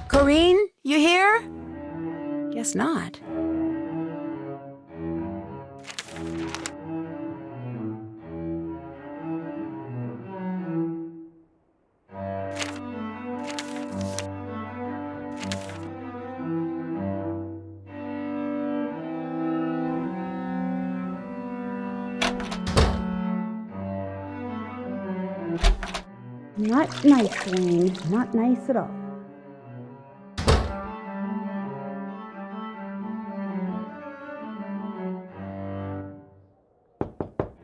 Corinne, you here? Guess not. Not nice, Corinne. Not nice at all.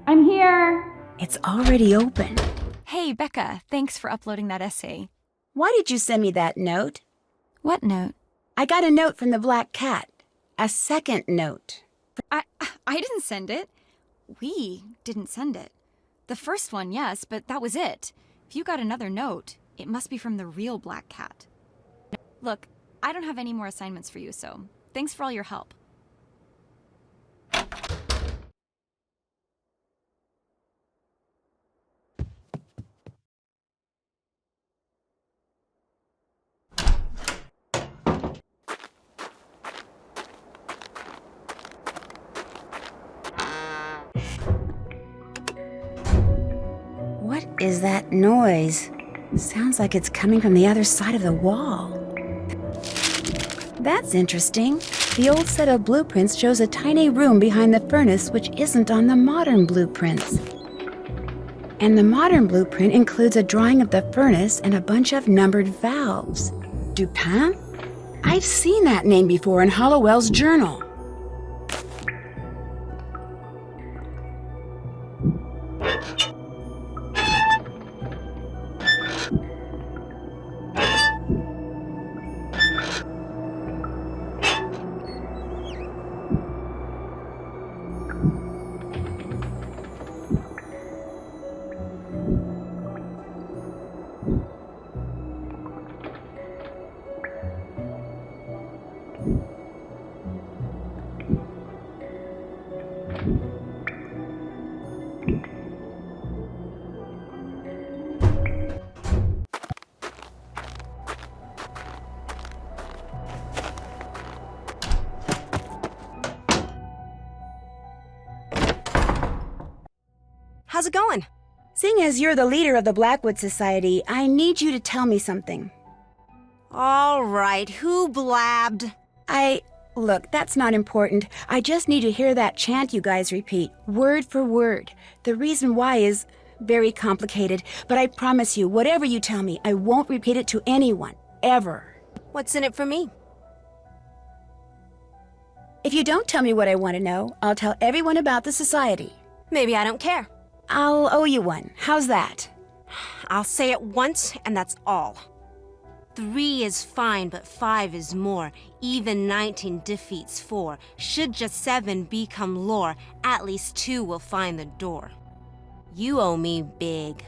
I'm here. It's already open. Hey, Becca, thanks for uploading that essay. Why did you send me that note? What note? I got a note from the Black Cat. A second note. I didn't send it. We didn't send it. The first one, yes, but that was it. If you got another note, it must be from the real Black Cat. Look, I don't have any more assignments for you, so thanks for all your help. is that noise? Sounds like it's coming from the other side of the wall. That's interesting. The old set of blueprints shows a tiny room behind the furnace which isn't on the modern blueprints. And the modern blueprint includes a drawing of the furnace and a bunch of numbered valves. Dupin? I've seen that name before in Hollowell's journal. How's it going? Seeing as you're the leader of the Blackwood Society, I need you to tell me something. All right, who blabbed? Look, that's not important. I just need to hear that chant you guys repeat, word for word. The reason why is very complicated, but I promise you, whatever you tell me, I won't repeat it to anyone, ever. What's in it for me? If you don't tell me what I want to know, I'll tell everyone about the society. Maybe I don't care. I'll owe you one. How's that? I'll say it once, and that's all. 3 is fine, but 5 is more. Even 19 defeats 4. Should just 7 become lore, at least 2 will find the door. You owe me big.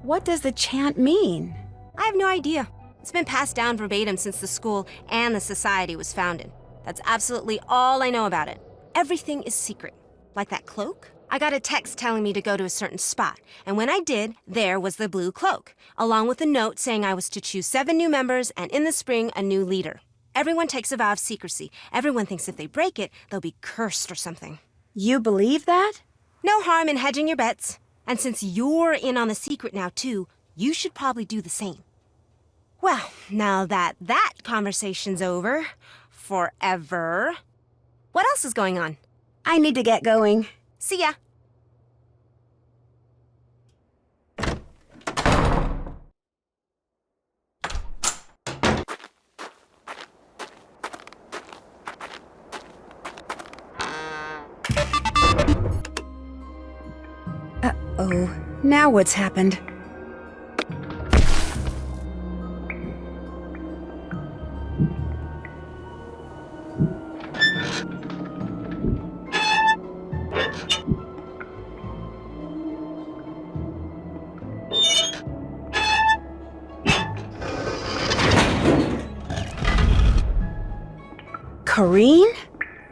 What does the chant mean? I have no idea. It's been passed down verbatim since the school and the society was founded. That's absolutely all I know about it. Everything is secret. Like that cloak? I got a text telling me to go to a certain spot, and when I did, there was the blue cloak, along with a note saying I was to choose 7 new members and in the spring, a new leader. Everyone takes a vow of secrecy. Everyone thinks if they break it, they'll be cursed or something. You believe that? No harm in hedging your bets. And since you're in on the secret now, too, you should probably do the same. Well, now that conversation's over, forever, what else is going on? I need to get going. See ya. Uh-oh. Now what's happened? Corrine?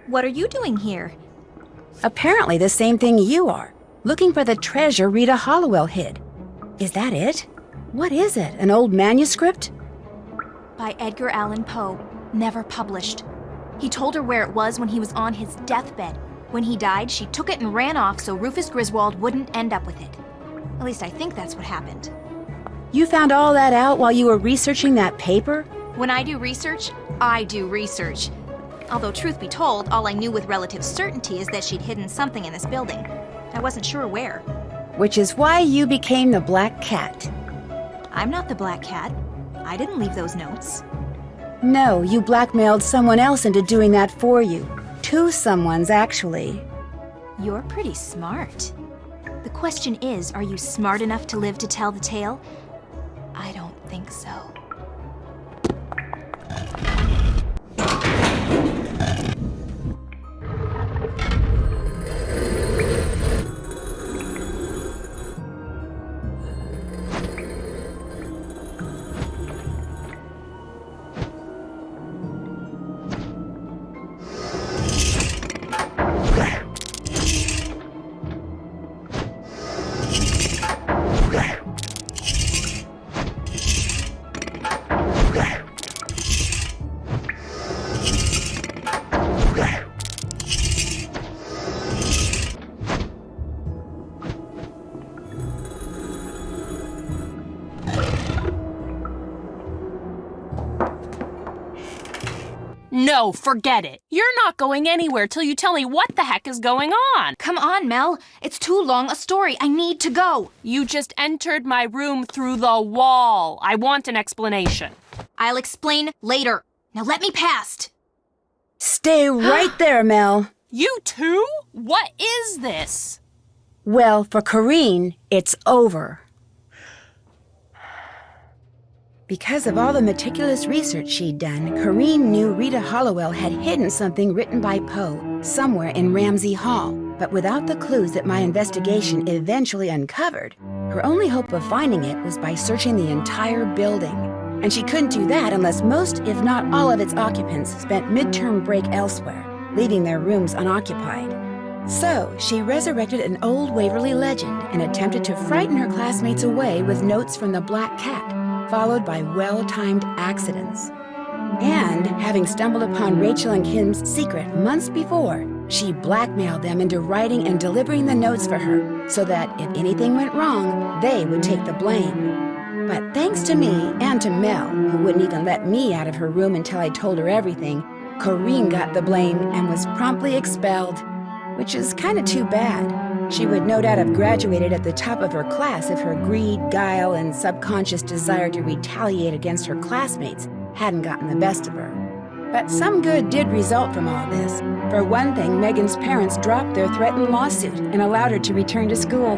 What are you doing here? Apparently the same thing you are. Looking for the treasure Rita Hollowell hid. Is that it? What is it? An old manuscript? By Edgar Allan Poe. Never published. He told her where it was when he was on his deathbed. When he died, she took it and ran off so Rufus Griswold wouldn't end up with it. At least I think that's what happened. You found all that out while you were researching that paper? When I do research, I do research. Although, truth be told, all I knew with relative certainty is that she'd hidden something in this building. I wasn't sure where. Which is why you became the Black Cat. I'm not the Black Cat. I didn't leave those notes. No, you blackmailed someone else into doing that for you. 2 someones, actually. You're pretty smart. The question is, are you smart enough to live to tell the tale? I don't think so. No, forget it. You're not going anywhere till you tell me what the heck is going on. Come on, Mel. It's too long a story. I need to go. You just entered my room through the wall. I want an explanation. I'll explain later. Now let me past. Stay right there, Mel. You too? What is this? Well, for Corrine, it's over. Because of all the meticulous research she'd done, Corrine knew Rita Hollowell had hidden something written by Poe somewhere in Ramsey Hall. But without the clues that my investigation eventually uncovered, her only hope of finding it was by searching the entire building. And she couldn't do that unless most, if not all of its occupants spent midterm break elsewhere, leaving their rooms unoccupied. So, she resurrected an old Waverly legend and attempted to frighten her classmates away with notes from the Black Cat, followed by well-timed accidents. And, having stumbled upon Rachel and Kim's secret months before, she blackmailed them into writing and delivering the notes for her so that if anything went wrong, they would take the blame. But thanks to me and to Mel, who wouldn't even let me out of her room until I told her everything, Corrine got the blame and was promptly expelled, which is kind of too bad. She would no doubt have graduated at the top of her class if her greed, guile, and subconscious desire to retaliate against her classmates hadn't gotten the best of her. But some good did result from all this. For one thing, Megan's parents dropped their threatened lawsuit and allowed her to return to school.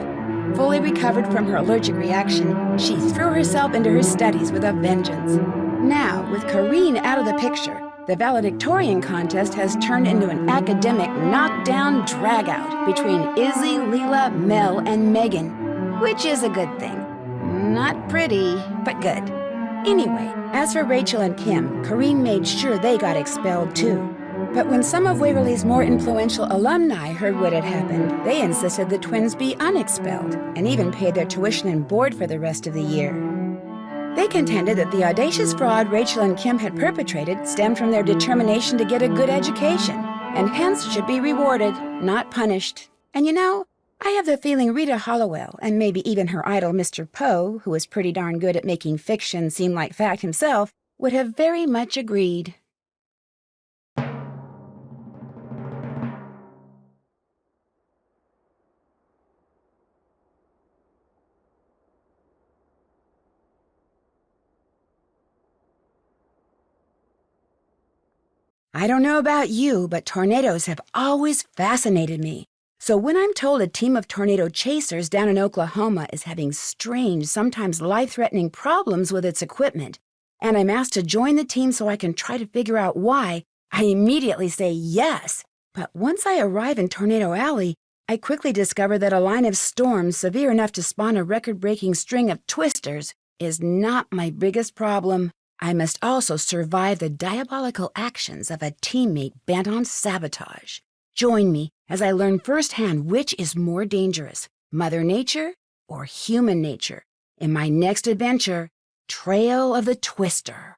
Fully recovered from her allergic reaction, she threw herself into her studies with a vengeance. Now, with Corrine out of the picture, the valedictorian contest has turned into an academic knockdown dragout between Izzy, Leela, Mel, and Megan, which is a good thing. Not pretty, but good. Anyway, as for Rachel and Kim, Corrine made sure they got expelled too. But when some of Waverly's more influential alumni heard what had happened, they insisted the twins be unexpelled and even paid their tuition and board for the rest of the year. They contended that the audacious fraud Rachel and Kim had perpetrated stemmed from their determination to get a good education, and hence should be rewarded, not punished. And you know, I have the feeling Rita Hollowell, and maybe even her idol Mr. Poe, who was pretty darn good at making fiction seem like fact himself, would have very much agreed. I don't know about you, but tornadoes have always fascinated me. So when I'm told a team of tornado chasers down in Oklahoma is having strange, sometimes life-threatening problems with its equipment, and I'm asked to join the team so I can try to figure out why, I immediately say yes. But once I arrive in Tornado Alley, I quickly discover that a line of storms severe enough to spawn a record-breaking string of twisters is not my biggest problem. I must also survive the diabolical actions of a teammate bent on sabotage. Join me as I learn firsthand which is more dangerous, Mother Nature or human nature, in my next adventure, Trail of the Twister.